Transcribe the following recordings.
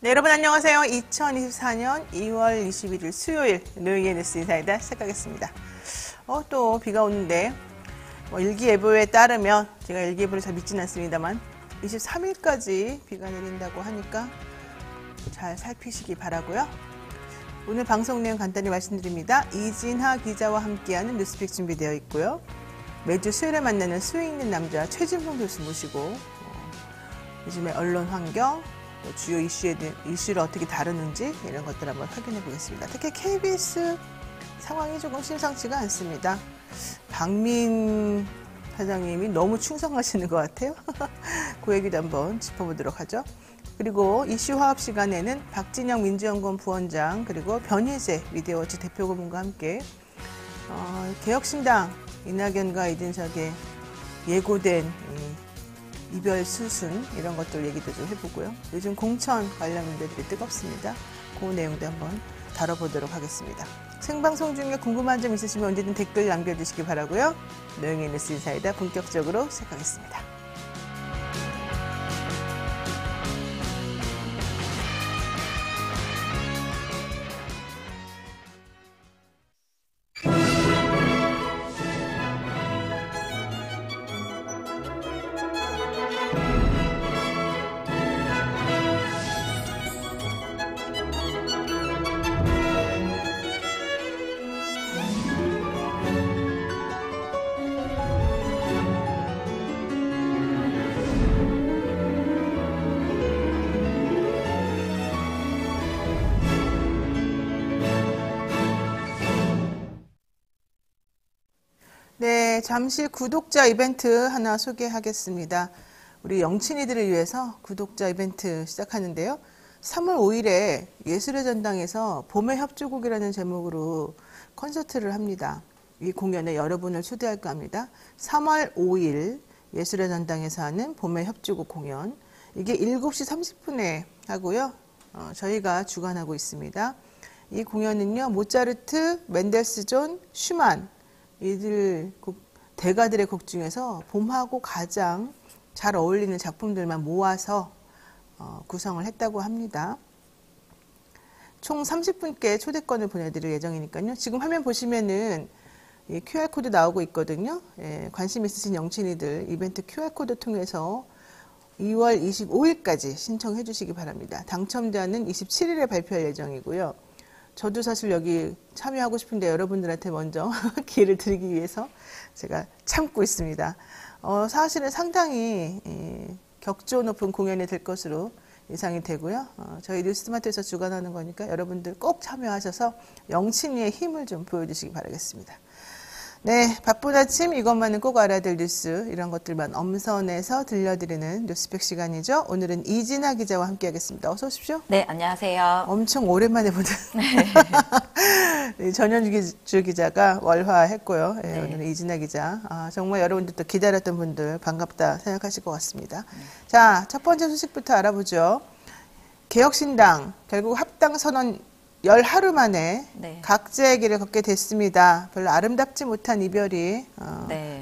네, 여러분 안녕하세요. 2024년 2월 21일 수요일 노영의 뉴스 인사이다 시작하겠습니다. 또 비가 오는데 일기예보에 따르면 제가 일기예보를 잘 믿지는 않습니다만 23일까지 비가 내린다고 하니까 잘 살피시기 바라고요. 오늘 방송 내용 간단히 말씀드립니다. 이진하 기자와 함께하는 뉴스픽 준비되어 있고요. 매주 수요일에 만나는 수위 있는 남자 최진봉 교수 모시고 요즘의 언론 환경, 주요 이슈를 어떻게 다루는지 이런 것들 한번 확인해 보겠습니다. 특히 KBS 상황이 조금 심상치가 않습니다. 박민 사장님이 너무 충성하시는 것 같아요. 그 얘기도 한번 짚어보도록 하죠. 그리고 이슈 화합 시간에는 박진영 민주연구원 부원장 그리고 변희재 미디어워치 대표고문과 함께 개혁신당 이낙연과 이준석의 예고된 이별 수순 이런 것들 얘기도 좀 해보고요. 요즘 공천 관련 문제들이 뜨겁습니다. 그 내용도 한번 다뤄보도록 하겠습니다. 생방송 중에 궁금한 점 있으시면 언제든 댓글 남겨주시기 바라고요. 노영의 뉴스 인사이다 본격적으로 시작하겠습니다. 네, 잠시 구독자 이벤트 하나 소개하겠습니다. 우리 영친이들을 위해서 구독자 이벤트 시작하는데요. 3월 5일에 예술의 전당에서 봄의 협주곡이라는 제목으로 콘서트를 합니다. 이 공연에 여러분을 초대할까 합니다. 3월 5일 예술의 전당에서 하는 봄의 협주곡 공연. 이게 7시 30분에 하고요. 저희가 주관하고 있습니다. 이 공연은요, 모차르트, 멘델스존, 슈만, 이들 대가들의 곡 중에서 봄하고 가장 잘 어울리는 작품들만 모아서 구성을 했다고 합니다. 총 30분께 초대권을 보내드릴 예정이니까요. 지금 화면 보시면은 QR코드 나오고 있거든요. 관심 있으신 영친이들 이벤트 QR코드 통해서 2월 25일까지 신청해 주시기 바랍니다. 당첨자는 27일에 발표할 예정이고요. 저도 사실 여기 참여하고 싶은데 여러분들한테 먼저 기회를 드리기 위해서 제가 참고 있습니다. 사실은 상당히 격조 높은 공연이 될 것으로 예상이 되고요. 저희 뉴스마트에서 주관하는 거니까 여러분들 꼭 참여하셔서 영친이의 힘을 좀 보여주시기 바라겠습니다. 네, 바쁜 아침 이것만은 꼭 알아야 될 뉴스 이런 것들만 엄선해서 들려드리는 뉴스팩 시간이죠. 오늘은 이진하 기자와 함께하겠습니다. 어서 오십시오. 네, 안녕하세요. 엄청 오랜만에 보는 전현주 기자가 월화했고요. 네. 오늘은 이진하 기자. 정말 여러분들도 기다렸던 분들 반갑다 생각하실 것 같습니다. 자, 첫 번째 소식부터 알아보죠. 개혁신당 결국 합당 선언 10하루 만에 각자의 길을 걷게 됐습니다. 별로 아름답지 못한 이별이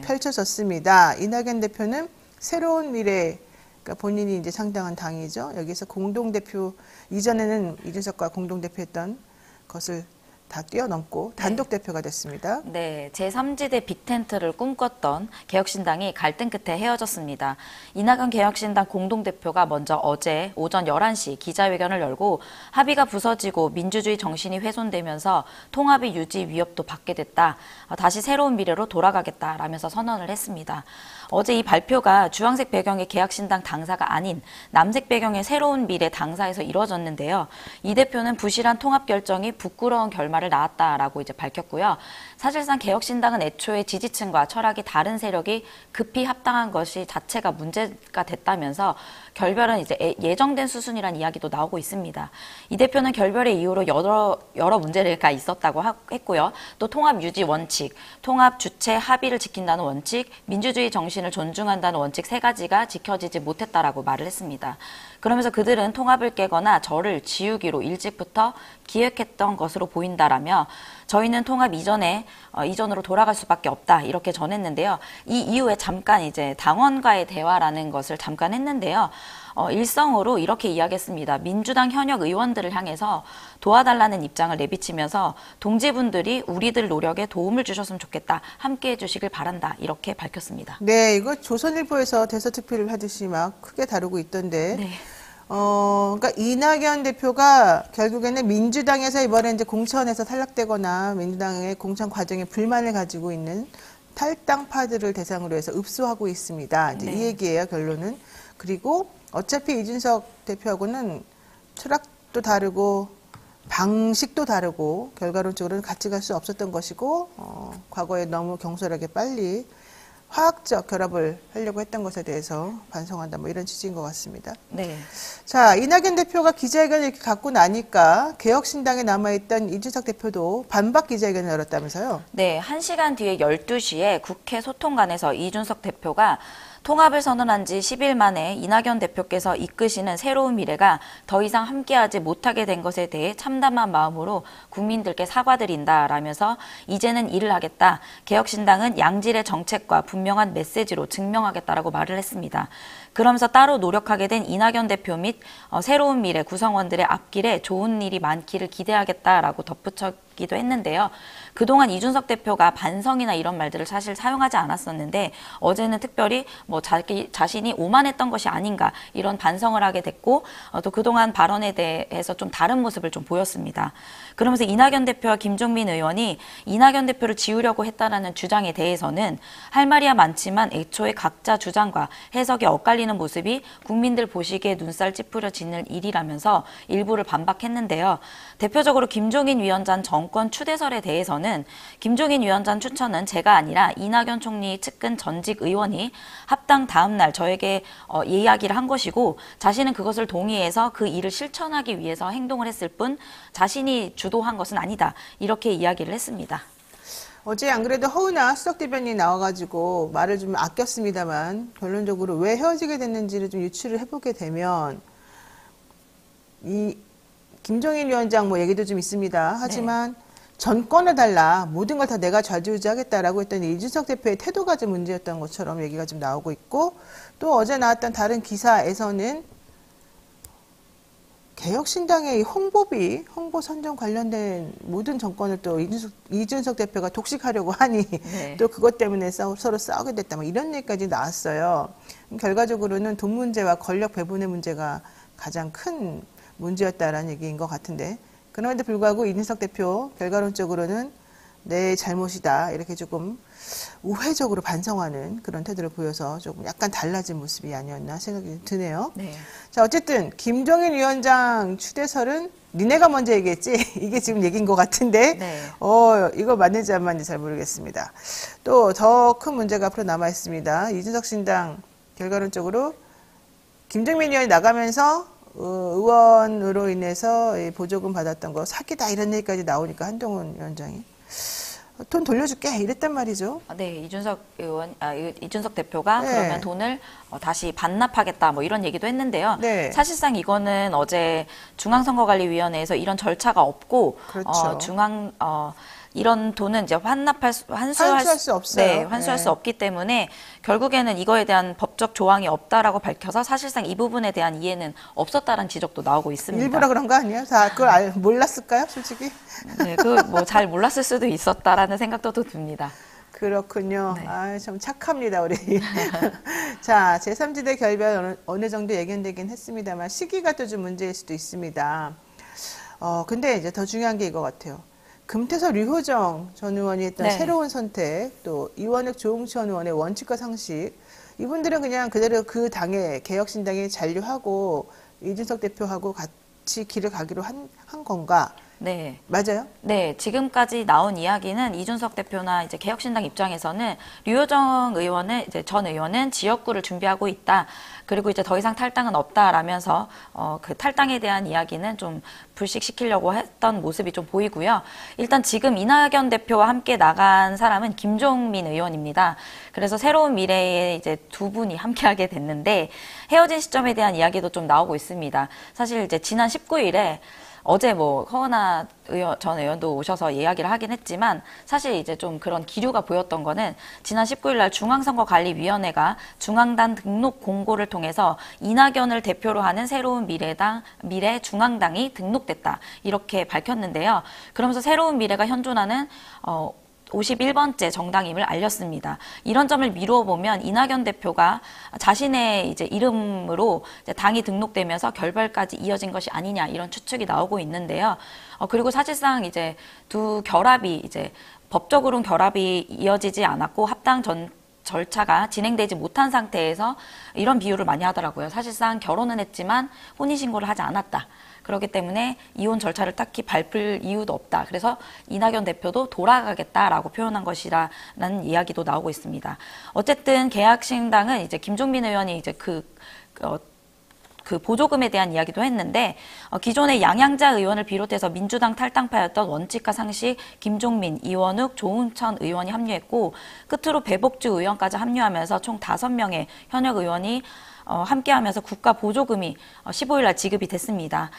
펼쳐졌습니다. 이낙연 대표는 새로운 미래, 그러니까 본인이 이제 상당한 당이죠. 여기서 공동대표, 이전에는 이준석과 공동대표했던 것을 다 뛰어넘고 단독 대표가 됐습니다. 네, 제3지대 빅텐트를 꿈꿨던 개혁신당이 갈등 끝에 헤어졌습니다. 이낙연 개혁신당 공동대표가 먼저 어제 오전 11시 기자회견을 열고 합의가 부서지고 민주주의 정신이 훼손되면서 통합의 유지 위협도 받게 됐다. 다시 새로운 미래로 돌아가겠다라면서 선언을 했습니다. 어제 이 발표가 주황색 배경의 개혁신당 당사가 아닌 남색 배경의 새로운 미래 당사에서 이루어졌는데요. 이 대표는 부실한 통합 결정이 부끄러운 결말을 낳았다라고 이제 밝혔고요. 사실상 개혁신당은 애초에 지지층과 철학이 다른 세력이 급히 합당한 것이 자체가 문제가 됐다면서 결별은 이제 예정된 수순이란 이야기도 나오고 있습니다. 이 대표는 결별의 이유로 여러 문제가 있었다고 했고요. 또 통합 유지 원칙, 통합 주체 합의를 지킨다는 원칙, 민주주의 정신을 존중한다는 원칙 세 가지가 지켜지지 못했다라고 말을 했습니다. 그러면서 그들은 통합을 깨거나 저를 지우기로 일찍부터 기획했던 것으로 보인다라며 저희는 통합 이전으로 돌아갈 수밖에 없다 이렇게 전했는데요. 이 이후에 잠깐 이제 당원과의 대화라는 것을 잠깐 했는데요. 일성으로 이렇게 이야기했습니다. 민주당 현역 의원들을 향해서 도와달라는 입장을 내비치면서 동지분들이 우리들 노력에 도움을 주셨으면 좋겠다. 함께해 주시길 바란다. 이렇게 밝혔습니다. 네, 이거 조선일보에서 대서특필을 하듯이 막 크게 다루고 있던데. 네. 그러니까 이낙연 대표가 결국에는 민주당에서 이번에 이제 공천에서 탈락되거나 민주당의 공천 과정에 불만을 가지고 있는 탈당파들을 대상으로 해서 읍소하고 있습니다. 이제 네. 이 얘기예요, 결론은. 그리고 어차피 이준석 대표하고는 철학도 다르고 방식도 다르고 결과론적으로는 같이 갈 수 없었던 것이고 과거에 너무 경솔하게 빨리 화학적 결합을 하려고 했던 것에 대해서 반성한다 뭐 이런 취지인 것 같습니다. 네. 자, 이낙연 대표가 기자회견을 이렇게 갖고 나니까 개혁신당에 남아있던 이준석 대표도 반박 기자회견을 열었다면서요? 네, 1시간 뒤에 12시에 국회 소통관에서 이준석 대표가 통합을 선언한 지 10일 만에 이낙연 대표께서 이끄시는 새로운 미래가 더 이상 함께하지 못하게 된 것에 대해 참담한 마음으로 국민들께 사과드린다라면서 이제는 일을 하겠다. 개혁신당은 양질의 정책과 분명한 메시지로 증명하겠다라고 말을 했습니다. 그러면서 따로 노력하게 된 이낙연 대표 및 새로운 미래 구성원들의 앞길에 좋은 일이 많기를 기대하겠다라고 덧붙였기도 했는데요. 그동안 이준석 대표가 반성이나 이런 말들을 사실 사용하지 않았었는데 어제는 특별히 뭐 자신이 오만했던 것이 아닌가 이런 반성을 하게 됐고 또 그동안 발언에 대해서 좀 다른 모습을 좀 보였습니다. 그러면서 이낙연 대표와 김종민 의원이 이낙연 대표를 지우려고 했다라는 주장에 대해서는 할 말이야 많지만 애초에 각자 주장과 해석이 엇갈리는 모습이 국민들 보시기에 눈살 찌푸려지는 일이라면서 일부를 반박했는데요. 대표적으로 김종인 위원장 정권 추대설에 대해서는 김종인 위원장 추천은 제가 아니라 이낙연 총리 측근 전직 의원이 합당 다음 날 저에게 이야기를 한 것이고 자신은 그것을 동의해서 그 일을 실천하기 위해서 행동을 했을 뿐 자신이 주도한 것은 아니다. 이렇게 이야기를 했습니다. 어제 안 그래도 허은하 수석 대변인이 나와가지고 말을 좀 아꼈습니다만 결론적으로 왜 헤어지게 됐는지를 좀 유추를 해보게 되면 이 김종인 위원장 뭐 얘기도 좀 있습니다. 하지만 전권을 달라 모든 걸 다 내가 좌지우지하겠다라고 했더니 이준석 대표의 태도가 좀 문제였던 것처럼 얘기가 좀 나오고 있고 또 어제 나왔던 다른 기사에서는 개혁신당의 홍보비, 홍보 선정 관련된 모든 정권을 또 이준석 대표가 독식하려고 하니 또 그것 때문에 서로 싸우게 됐다. 뭐 이런 얘기까지 나왔어요. 결과적으로는 돈 문제와 권력 배분의 문제가 가장 큰 문제였다라는 얘기인 것 같은데 그럼에도 불구하고 이준석 대표 결과론적으로는 내 잘못이다 이렇게 조금 우회적으로 반성하는 그런 태도를 보여서 조금 약간 달라진 모습이 아니었나 생각이 드네요. 네. 자, 어쨌든 김종인 위원장 추대설은 니네가 먼저 얘기했지 이게 지금 얘기인 것 같은데 네. 이거 맞는지 안 맞는지 잘 모르겠습니다. 또 더 큰 문제가 앞으로 남아 있습니다. 이준석 신당 결과론적으로 김종민 의원이 나가면서 의원으로 인해서 보조금 받았던 거 사기다 이런 얘기까지 나오니까 한동훈 위원장이 돈 돌려줄게 이랬단 말이죠. 네, 이준석 대표가 그러면 돈을 다시 반납하겠다 뭐 이런 얘기도 했는데요. 네. 사실상 이거는 어제 중앙선거관리위원회에서 이런 절차가 없고 그렇죠. 이런 돈은 이제 환수할 수 없어요. 네, 환수할 수 없기 때문에 결국에는 이거에 대한 법적 조항이 없다라고 밝혀서 사실상 이 부분에 대한 이해는 없었다는 지적도 나오고 있습니다. 일부러 그런 거 아니에요? 다 그걸 몰랐을까요, 솔직히? 네, 뭐 잘 몰랐을 수도 있었다라는 생각도 또 듭니다. 그렇군요. 네. 아, 참 착합니다, 우리. 자, 제3지대 결별 어느 정도 예견되긴 했습니다만 시기가 또 좀 문제일 수도 있습니다. 근데 이제 더 중요한 게 이거 같아요. 금태섭 류호정 전 의원이 했던 새로운 선택, 또 이원혁 조홍천 의원의 원칙과 상식, 이분들은 그냥 그대로 그 당에 개혁신당에 잔류하고 이준석 대표하고 같이 길을 가기로 한 건가? 네. 맞아요? 네, 지금까지 나온 이야기는 이준석 대표나 이제 개혁신당 입장에서는 류호정 의원은 이제 전 의원은 지역구를 준비하고 있다. 그리고 이제 더 이상 탈당은 없다라면서 그 탈당에 대한 이야기는 좀 불식시키려고 했던 모습이 좀 보이고요. 일단 지금 이낙연 대표와 함께 나간 사람은 김종민 의원입니다. 그래서 새로운 미래에 이제 두 분이 함께하게 됐는데 헤어진 시점에 대한 이야기도 좀 나오고 있습니다. 사실 이제 지난 19일에 어제 뭐 허은하 전 의원도 오셔서 이야기를 하긴 했지만 사실 이제 좀 그런 기류가 보였던 거는 지난 19일 날 중앙선거관리위원회가 중앙당 등록 공고를 통해서 이낙연을 대표로 하는 새로운 미래 중앙당이 등록됐다 이렇게 밝혔는데요. 그러면서 새로운 미래가 현존하는 51번째 정당임을 알렸습니다. 이런 점을 미루어 보면 이낙연 대표가 자신의 이제 이름으로 이제 당이 등록되면서 결별까지 이어진 것이 아니냐 이런 추측이 나오고 있는데요. 그리고 사실상 이제 두 결합이 이제 법적으로는 결합이 이어지지 않았고 합당 절차가 진행되지 못한 상태에서 이런 비유를 많이 하더라고요. 사실상 결혼은 했지만 혼인신고를 하지 않았다. 그렇기 때문에 이혼 절차를 딱히 밟을 이유도 없다. 그래서 이낙연 대표도 돌아가겠다라고 표현한 것이라는 이야기도 나오고 있습니다. 어쨌든 개혁신당은 이제 김종민 의원이 이제 그 보조금에 대한 이야기도 했는데 기존의 양양자 의원을 비롯해서 민주당 탈당파였던 원칙과 상식 김종민, 이원욱, 조은천 의원이 합류했고 끝으로 배복주 의원까지 합류하면서 총 5명의 현역 의원이 함께하면서 국가 보조금이 15일 날 지급이 됐습니다.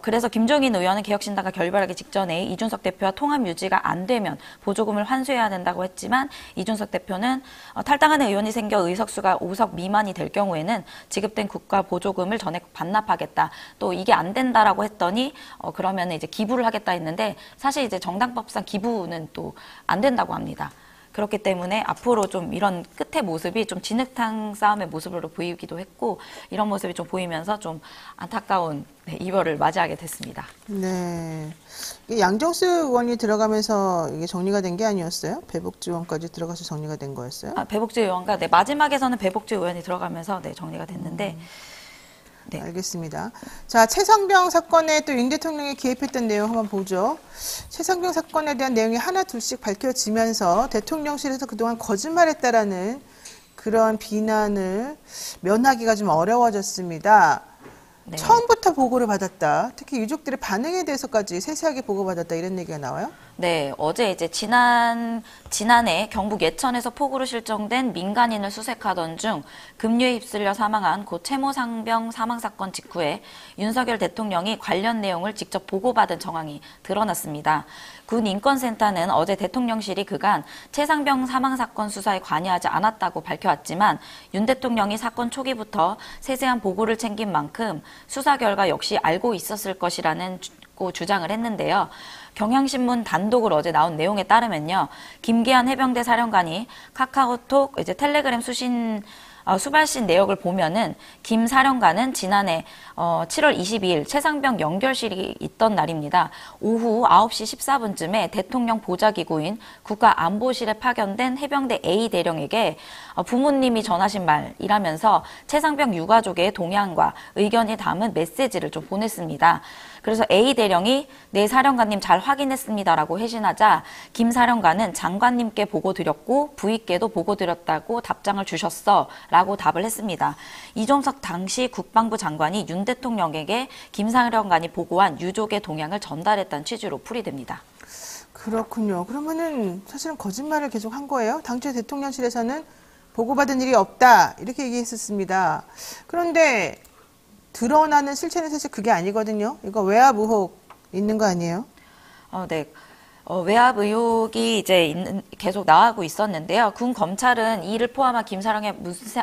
그래서 김종인 의원은 개혁신당과 결별하기 직전에 이준석 대표와 통합 유지가 안 되면 보조금을 환수해야 된다고 했지만 이준석 대표는 탈당하는 의원이 생겨 의석수가 5석 미만이 될 경우에는 지급된 국가 보조금을 전액 반납하겠다. 또 이게 안 된다라고 했더니 그러면 이제 기부를 하겠다 했는데 사실 이제 정당법상 기부는 또 안 된다고 합니다. 그렇기 때문에 앞으로 좀 이런 끝의 모습이 좀 진흙탕 싸움의 모습으로 보이기도 했고 이런 모습이 좀 보이면서 좀 안타까운 이별을 맞이하게 됐습니다. 네. 양정수 의원이 들어가면서 이게 정리가 된 게 아니었어요? 배복주 의원까지 들어가서 정리가 된 거였어요? 배복주 의원과 마지막에서는 배복주 의원이 들어가면서 정리가 됐는데 네. 알겠습니다. 자, 최상병 사건에 또 윤 대통령이 개입했던 내용 한번 보죠. 최상병 사건에 대한 내용이 하나 둘씩 밝혀지면서 대통령실에서 그동안 거짓말했다라는 그런 비난을 면하기가 좀 어려워졌습니다. 네. 처음부터 보고를 받았다. 특히 유족들의 반응에 대해서까지 세세하게 보고받았다 이런 얘기가 나와요? 네, 어제 이제 지난해 경북 예천에서 폭우로 실종된 민간인을 수색하던 중 급류에 휩쓸려 사망한 고 채모 상병 사망 사건 직후에 윤석열 대통령이 관련 내용을 직접 보고받은 정황이 드러났습니다. 군 인권센터는 어제 대통령실이 그간 채 상병 사망 사건 수사에 관여하지 않았다고 밝혀왔지만 윤 대통령이 사건 초기부터 세세한 보고를 챙긴 만큼 수사 결과 역시 알고 있었을 것이라는 주장을 했는데요. 경향신문 단독으로 어제 나온 내용에 따르면요. 김계한 해병대 사령관이 카카오톡 텔레그램 수발신 내역을 보면은 김 사령관은 지난해 7월 22일 최상병 연결실이 있던 날입니다. 오후 9시 14분쯤에 대통령 보좌기구인 국가안보실에 파견된 해병대 A 대령에게 부모님이 전하신 말이라면서 최상병 유가족의 동향과 의견이 담은 메시지를 좀 보냈습니다. 그래서 A 대령이 네 사령관님 잘 확인했습니다라고 회신하자 김 사령관은 장관님께 보고드렸고 부위께도 보고드렸다고 답장을 주셨어 라고 답을 했습니다. 이종석 당시 국방부 장관이 윤 대통령에게 김 사령관이 보고한 유족의 동향을 전달했다는 취지로 풀이됩니다. 그렇군요. 그러면은 사실은 거짓말을 계속 한 거예요. 당초 대통령실에서는 보고받은 일이 없다 이렇게 얘기했었습니다. 그런데 드러나는 실체는 사실 그게 아니거든요. 이거 외압 의혹 있는 거 아니에요? 네. 외압 의혹이 이제 계속 나오고 있었는데요. 군 검찰은 이를 포함한 김 사령의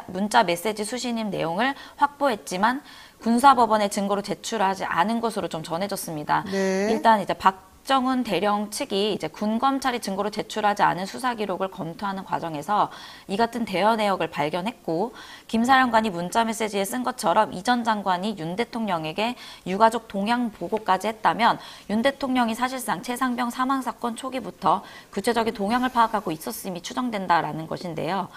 문자 메시지 수신임 내용을 확보했지만 군사법원에 증거로 제출하지 않은 것으로 좀 전해졌습니다. 네. 일단 이제 박정훈 대령 측이 이제 군 검찰이 증거로 제출하지 않은 수사 기록을 검토하는 과정에서 이 같은 대여 내역을 발견했고 김 사령관이 문자 메시지에 쓴 것처럼 이 전 장관이 윤 대통령에게 유가족 동향 보고까지 했다면 윤 대통령이 사실상 최상병 사망 사건 초기부터 구체적인 동향을 파악하고 있었음이 추정된다라는 것인데요.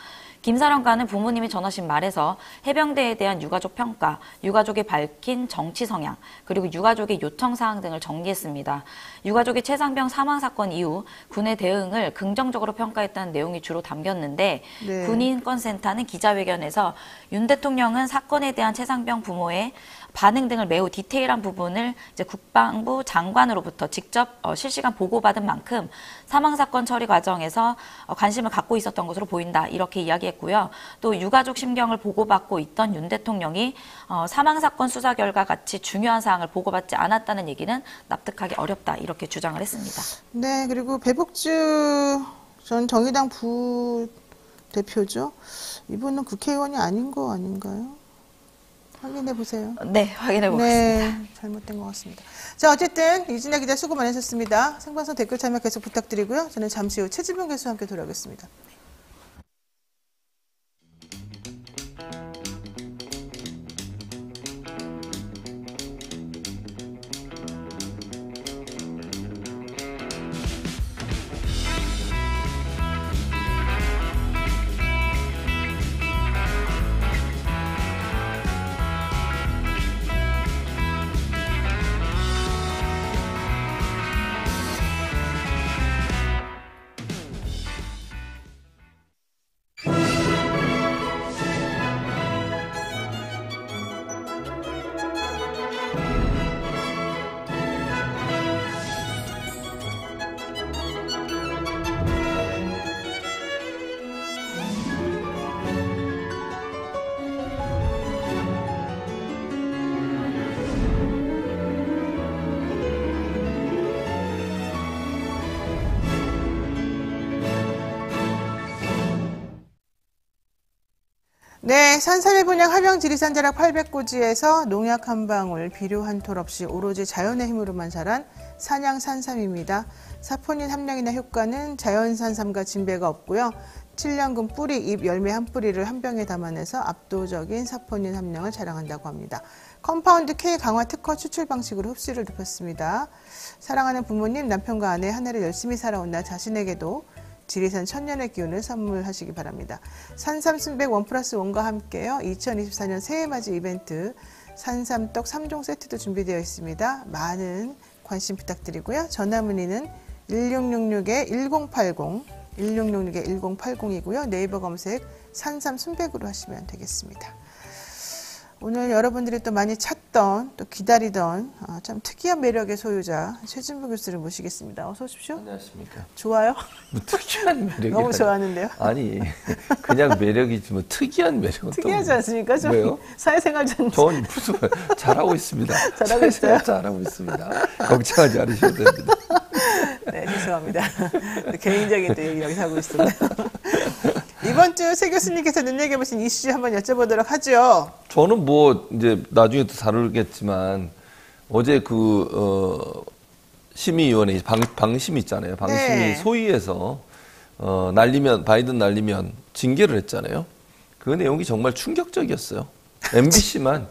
김 사령관은 부모님이 전하신 말에서 해병대에 대한 유가족 평가, 유가족이 밝힌 정치 성향, 그리고 유가족의 요청 사항 등을 정리했습니다. 유가족의 최상병 사망 사건 이후 군의 대응을 긍정적으로 평가했다는 내용이 주로 담겼는데 네. 군인권센터는 기자회견에서 윤 대통령은 사건에 대한 최상병 부모의 반응 등을 매우 디테일한 부분을 이제 국방부 장관으로부터 직접 실시간 보고받은 만큼 사망 사건 처리 과정에서 관심을 갖고 있었던 것으로 보인다 이렇게 이야기했고요. 또 유가족 심경을 보고받고 있던 윤 대통령이 사망 사건 수사 결과 같이 중요한 사항을 보고받지 않았다는 얘기는 납득하기 어렵다 이렇게 주장을 했습니다. 네, 그리고 배복주 전 정의당 부대표죠. 이분은 국회의원이 아닌 거 아닌가요? 확인해 보세요. 네, 확인해 보겠습니다. 네, 잘못된 것 같습니다. 자, 어쨌든 이진아 기자 수고 많으셨습니다. 생방송 댓글 참여 계속 부탁드리고요. 저는 잠시 후 최지봉 교수와 함께 돌아오겠습니다. 네, 산삼의 분양 함양 지리산 자락 800고지에서 농약 한 방울, 비료 한 톨 없이 오로지 자연의 힘으로만 자란 산양 산삼입니다. 사포닌 함량이나 효과는 자연산 삼과 진배가 없고요. 7년근 뿌리, 잎, 열매 한 뿌리를 한 병에 담아내서 압도적인 사포닌 함량을 자랑한다고 합니다. 컴파운드 K 강화 특허 추출 방식으로 흡수를 높였습니다. 사랑하는 부모님, 남편과 아내 한 해를 열심히 살아온 나 자신에게도 지리산 천년의 기운을 선물하시기 바랍니다. 산삼 순백 1+1과 함께요. 2024년 새해맞이 이벤트 산삼떡 3종 세트도 준비되어 있습니다. 많은 관심 부탁드리고요. 전화 문의는 1666-1080, 1666-1080이고요. 네이버 검색 산삼 순백으로 하시면 되겠습니다. 오늘 여러분들이 또 많이 찾던 또 기다리던 참 특이한 매력의 소유자 최진봉 교수를 모시겠습니다. 어서 오십시오. 안녕하십니까. 좋아요? 뭐 특이한 매력이 너무 좋아하는데요. 아니 그냥 매력이지 뭐 특이한 매력은 특이하지 않습니까? 좀 왜요? 사회생활 전 전 무슨 잘하고 있습니다. 잘하고 있어요? 잘하고 있습니다. 걱정하지 않으셔도 됩니다. 네, 죄송합니다. 개인적인 또 얘기 여기서 하고 있습니다. 이번 주 새 교수님께서 눈여겨보신 이슈 한번 여쭤보도록 하죠. 저는 뭐 이제 나중에 또 다루겠지만 어제 심의위원회 방심 있잖아요. 방심이 네. 소위에서 바이든 날리면 징계를 했잖아요. 그 내용이 정말 충격적이었어요. MBC만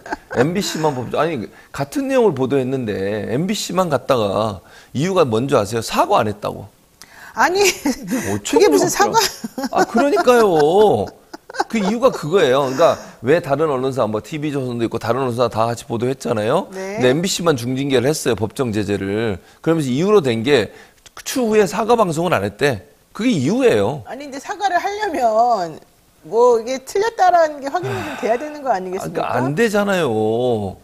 아니 같은 내용을 보도했는데 MBC만 갔다가 이유가 뭔지 아세요? 사과 안 했다고. 아니 그게 무슨 사과? 그러니까요. 그 이유가 그거예요. 그러니까 왜 다른 언론사 뭐 TV조선도 있고 다른 언론사 다 같이 보도했잖아요. 네. 근데 MBC만 중징계를 했어요. 법정 제재를. 그러면서 이유로 된 게 추후에 사과 방송을 안 했대. 그게 이유예요. 아니 근데 사과를 하려면 뭐 이게 틀렸다라는 게 확인이 좀 돼야 되는 거 아니겠습니까? 그러니까 안 되잖아요.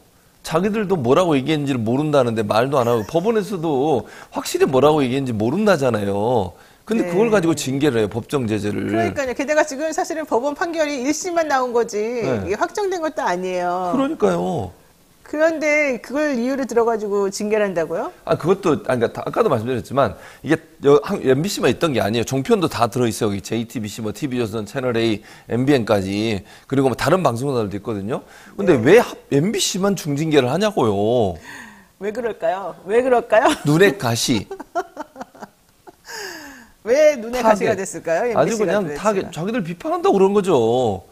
자기들도 뭐라고 얘기했는지를 모른다는데 말도 안 하고 법원에서도 확실히 뭐라고 얘기했는지 모른다잖아요. 근데 네. 그걸 가지고 징계를 해요. 법정 제재를. 그러니까요. 게다가 지금 사실은 법원 판결이 1심만 나온 거지 네. 이게 확정된 것도 아니에요. 그러니까요. 그런데 그걸 이유로 들어가지고 징계를 한다고요? 그것도, 그러니까 아까도 말씀드렸지만, 이게 MBC만 있던 게 아니에요. 종편도 다 들어있어요. 여기 JTBC, 뭐 TV조선, 채널A, MBN까지. 그리고 뭐 다른 방송사들도 있거든요. 근데 네. 왜 MBC만 중징계를 하냐고요. 왜 그럴까요? 왜 그럴까요? 눈에 가시. 왜 눈에 가시가 타겟. 됐을까요? 아주 MBC 가 그냥 도대체가. 타겟, 자기들 비판한다고 그런 거죠.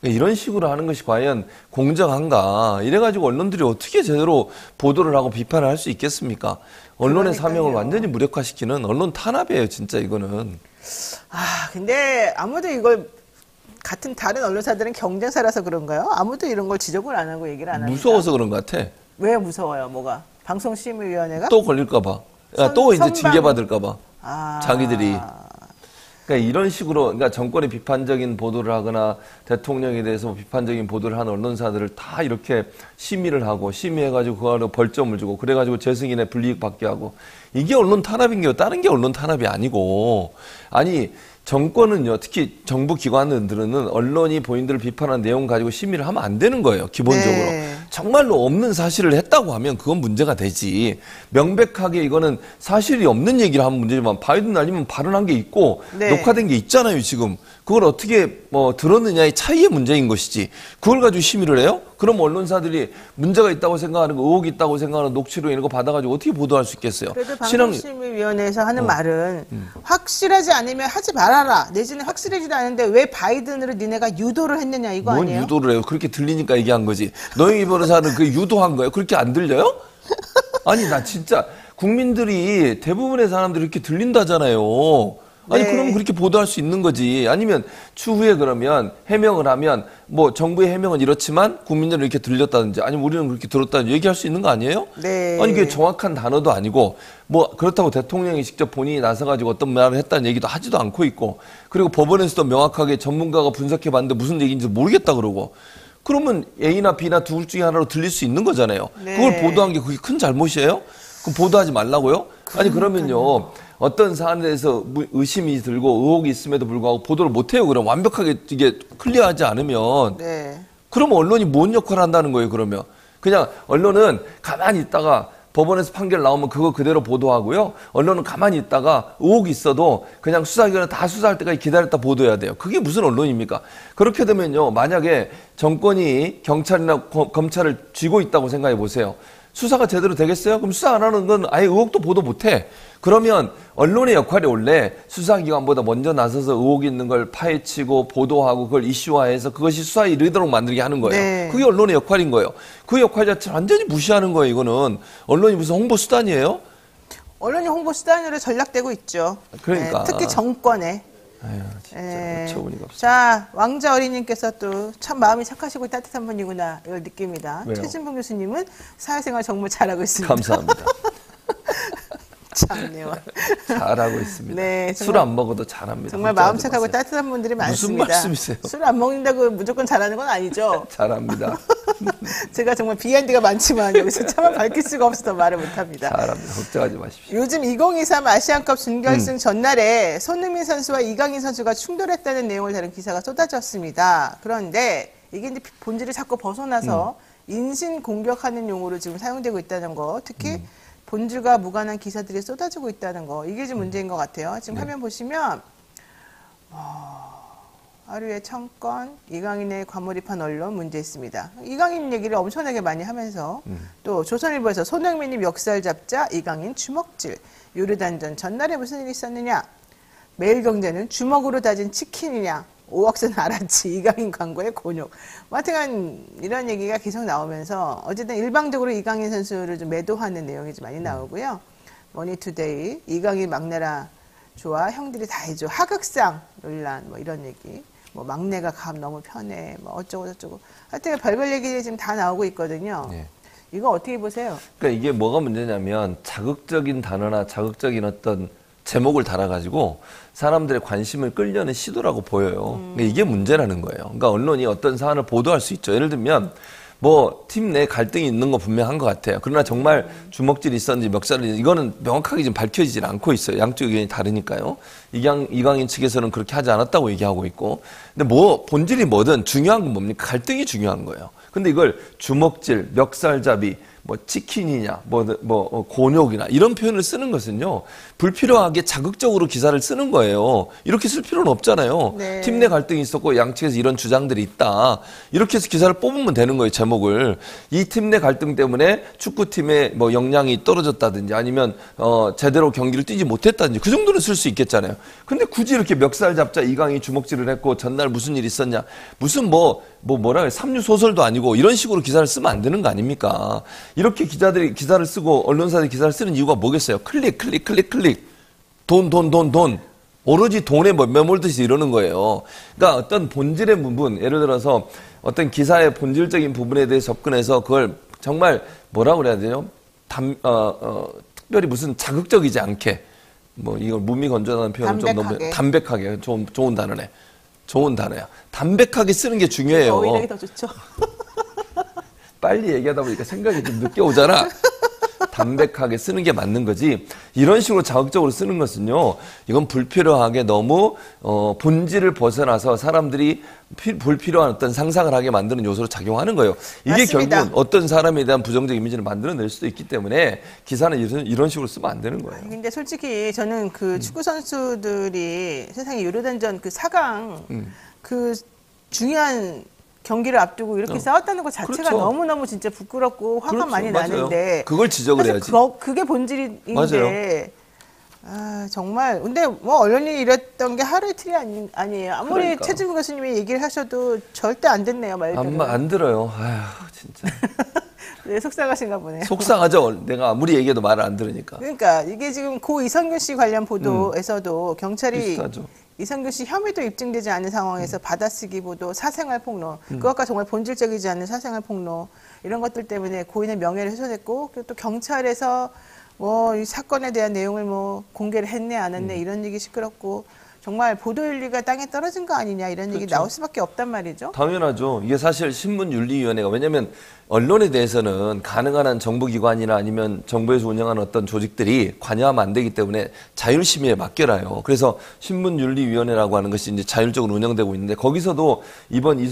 이런 식으로 하는 것이 과연 공정한가. 이래가지고 언론들이 어떻게 제대로 보도를 하고 비판을 할 수 있겠습니까? 언론의 그러니까요. 사명을 완전히 무력화시키는 언론 탄압이에요, 진짜 이거는. 근데 아무도 이걸 같은 다른 언론사들은 경쟁사라서 그런가요? 아무도 이런 걸 지적을 안 하고 얘기를 안 합니다. 무서워서 그런 것 같아. 왜 무서워요? 뭐가? 방송심의위원회가? 또 걸릴까 봐. 또 이제 선방- 징계받을까 봐. 아. 자기들이. 그러니까 이런 식으로 그러니까 정권에 비판적인 보도를 하거나 대통령에 대해서 비판적인 보도를 하는 언론사들을 다 이렇게 심의를 하고 심의해가지고 그거로 벌점을 주고 그래가지고 재승인에 불이익 받게 하고 이게 언론 탄압인 게요. 다른 게 언론 탄압이 아니고 아니 정권은요. 특히 정부 기관들은 언론이 본인들을 비판한 내용 가지고 심의를 하면 안 되는 거예요. 기본적으로. 네. 정말로 없는 사실을 했다고 하면 그건 문제가 되지. 명백하게 이거는 사실이 없는 얘기를 하면 문제지만 바이든 날리면 발언한 게 있고 네. 녹화된 게 있잖아요, 지금. 그걸 어떻게 들었느냐의 차이의 문제인 것이지. 그걸 가지고 심의를 해요? 그럼 언론사들이 문제가 있다고 생각하는 거, 의혹이 있다고 생각하는 녹취록 이런 거 받아가지고 어떻게 보도할 수 있겠어요? 그래도 방송심의위원회에서 하는 말은 확실하지 않으면 하지 말아라. 내지는 확실하지도 않은데 왜 바이든으로 니네가 유도를 했느냐 이거 뭔 아니에요? 유도를 해요? 그렇게 들리니까 얘기한 거지. 너희 변호사는 그 유도한 거예요? 그렇게 안 들려요? 아니 나 진짜 국민들이 대부분의 사람들이 이렇게 들린다잖아요. 아니 네. 그러면 그렇게 보도할 수 있는 거지. 아니면 추후에 그러면 해명을 하면 뭐 정부의 해명은 이렇지만 국민들은 이렇게 들렸다든지 아니면 우리는 그렇게 들었다든지 얘기할 수 있는 거 아니에요? 네. 아니 그게 정확한 단어도 아니고 뭐 그렇다고 대통령이 직접 본인이 나서가지고 어떤 말을 했다는 얘기도 하지도 않고 있고 그리고 법원에서도 명확하게 전문가가 분석해 봤는데 무슨 얘기인지 모르겠다 그러고 그러면 A나 B나 둘 중에 하나로 들릴 수 있는 거잖아요. 네. 그걸 보도한 게 그게 큰 잘못이에요? 그럼 보도하지 말라고요? 아니 그러면요. 어떤 사안에 대해서 의심이 들고 의혹이 있음에도 불구하고 보도를 못해요. 그럼 완벽하게 이게 클리어하지 않으면 네. 그러면 언론이 뭔 역할을 한다는 거예요. 그러면 그냥 언론은 가만히 있다가 법원에서 판결 나오면 그거 그대로 보도하고요. 언론은 가만히 있다가 의혹이 있어도 그냥 수사기관에 다 수사할 때까지 기다렸다 보도해야 돼요. 그게 무슨 언론입니까? 그렇게 되면요. 만약에 정권이 경찰이나 검찰을 쥐고 있다고 생각해 보세요. 수사가 제대로 되겠어요? 그럼 수사 안 하는 건 아예 의혹도 보도 못해. 그러면 언론의 역할이 원래 수사기관보다 먼저 나서서 의혹이 있는 걸 파헤치고 보도하고 그걸 이슈화해서 그것이 수사에 이르도록 만들게 하는 거예요. 네. 그게 언론의 역할인 거예요. 그 역할 자체를 완전히 무시하는 거예요. 이거는 언론이 무슨 홍보 수단이에요? 언론이 홍보 수단으로 전락되고 있죠. 그러니까. 네, 특히 정권에. 아유, 진짜 예. 어처구니가 없어. 자, 왕자 어린이께서 또 참 마음이 착하시고 따뜻한 분이구나 이걸 느낍니다. 왜요? 최진봉 교수님은 사회생활 정말 잘하고 있습니다. 감사합니다. 참네요. 잘하고 있습니다. 네, 술 정말- 안 먹어도 잘합니다. 정말 마음 걱정하지 착하고 마세요. 따뜻한 분들이 무슨 많습니다. 말씀이세요? 술 안 먹는다고 무조건 잘하는 건 아니죠. 잘합니다. 제가 정말 비하인드가 많지만 여기서 차마 밝힐 수가 없어서 말을 못합니다. 잘합니다. 걱정하지 마십시오. 요즘 2023 아시안컵 준결승 전날에 손흥민 선수와 이강인 선수가 충돌했다는 내용을 다룬 기사가 쏟아졌습니다. 그런데 이게 이제 본질을 자꾸 벗어나서 인신 공격하는 용어로 지금 사용되고 있다는 거, 특히 본질과 무관한 기사들이 쏟아지고 있다는 거, 이게 좀 문제인 것 같아요. 지금 화면 보시면 하루에 1000건 이강인의 과몰입한 언론 문제 있습니다. 이강인 얘기를 엄청나게 많이 하면서 또 조선일보에서 손흥민이 멱살 잡자 이강인 주먹질, 요르단전 전날에 무슨 일이 있었느냐, 매일경제는 주먹으로 다진 치킨이냐, 5억선 알았지 이강인 광고의 곤욕. 하여튼 이런 얘기가 계속 나오면서 어쨌든 일방적으로 이강인 선수를 좀 매도하는 내용이 좀 많이 나오고요. 머니투데이 이강인 막내라 좋아 형들이 다 해줘 하극상 논란 뭐 이런 얘기, 뭐 막내가 감 너무 편해 뭐 어쩌고 저쩌고 하여튼 별별 얘기들이 지금 다 나오고 있거든요. 예. 이거 어떻게 보세요? 그러니까 이게 뭐가 문제냐면 자극적인 단어나 자극적인 어떤 제목을 달아가지고 사람들의 관심을 끌려는 시도라고 보여요. 그러니까 이게 문제라는 거예요. 그러니까 언론이 어떤 사안을 보도할 수 있죠. 예를 들면 뭐 팀 내 갈등이 있는 거 분명한 것 같아요. 그러나 정말 주먹질이 있었는지 멱살이 이거는 명확하게 지금 밝혀지질 않고 있어요. 양쪽 의견이 다르니까요. 이강인 측에서는 그렇게 하지 않았다고 얘기하고 있고. 근데 뭐 본질이 뭐든 중요한 건 뭡니까? 갈등이 중요한 거예요. 근데 이걸 주먹질, 멱살잡이, 뭐 치킨이냐, 곤욕이나 이런 표현을 쓰는 것은요 불필요하게 자극적으로 기사를 쓰는 거예요. 이렇게 쓸 필요는 없잖아요. 네. 팀 내 갈등이 있었고 양측에서 이런 주장들이 있다. 이렇게 해서 기사를 뽑으면 되는 거예요. 제목을 이 팀 내 갈등 때문에 축구팀의 뭐 역량이 떨어졌다든지 아니면 제대로 경기를 뛰지 못했다든지 그 정도는 쓸 수 있겠잖아요. 근데 굳이 이렇게 멱살 잡자 이강인이 주먹질을 했고 전날 무슨 일이 있었냐, 무슨 뭐라 그래, 삼류 소설도 아니고 이런 식으로 기사를 쓰면 안 되는 거 아닙니까? 이렇게 기자들이 기사를 쓰고 언론사들이 기사를 쓰는 이유가 뭐겠어요? 클릭. 돈. 오로지 돈에 매몰듯이 이러는 거예요. 그러니까 어떤 본질의 부분, 예를 들어서 어떤 기사의 본질적인 부분에 대해 접근해서 그걸 정말 뭐라고 그래야 되죠? 특별히 무슨 자극적이지 않게, 뭐 이걸 무미건조하다는 표현은 좀 너무 담백하게 좋은 단어네. 좋은 단어야. 담백하게 쓰는 게 중요해요. 오히려 더 좋죠. 빨리 얘기하다 보니까 생각이 좀 늦게 오잖아. 담백하게 쓰는 게 맞는 거지. 이런 식으로 자극적으로 쓰는 것은요, 이건 불필요하게 너무 본질을 벗어나서 사람들이 불필요한 어떤 상상을 하게 만드는 요소로 작용하는 거예요. 이게 맞습니다. 결국은 어떤 사람에 대한 부정적 이미지를 만들어낼 수도 있기 때문에 기사는 이런 식으로 쓰면 안 되는 거예요. 근데 솔직히 저는 그 축구 선수들이 세상에 유로단전 그 4강 그 중요한 경기를 앞두고 이렇게 싸웠다는 것 자체가 그렇죠. 너무너무 진짜 부끄럽고 화가 그렇죠. 많이 맞아요. 나는데 그걸 지적을 사실 해야지. 그게 본질인데 맞아요. 아, 정말 근데 뭐 언론이 이랬던 게 하루 이틀이 아니에요. 아무리 그러니까. 최진구 교수님이 얘기를 하셔도 절대 안 듣네요. 말들은. 안 들어요. 아휴, 진짜. 네, 속상하신가 보네요. 속상하죠. 내가 아무리 얘기해도 말을 안 들으니까. 그러니까 이게 지금 고 이성균 씨 관련 보도에서도 경찰이 비슷하죠. 이성균 씨 혐의도 입증되지 않은 상황에서 받아쓰기 보도, 사생활 폭로, 그것과 정말 본질적이지 않은 사생활 폭로 이런 것들 때문에 고인의 명예를 훼손했고 그리고 또 경찰에서 뭐 이 사건에 대한 내용을 뭐 공개를 했네 안 했네 이런 얘기 시끄럽고 정말 보도윤리가 땅에 떨어진 거 아니냐 이런 얘기 그렇죠. 나올 수밖에 없단 말이죠. 당연하죠. 이게 사실 신문윤리위원회가 왜냐하면 언론에 대해서는 가능한 한 정부기관이나 아니면 정부에서 운영하는 어떤 조직들이 관여하면 안 되기 때문에 자율심의에 맡겨놔요. 그래서 신문윤리위원회라고 하는 것이 이제 자율적으로 운영되고 있는데 거기서도 이번 고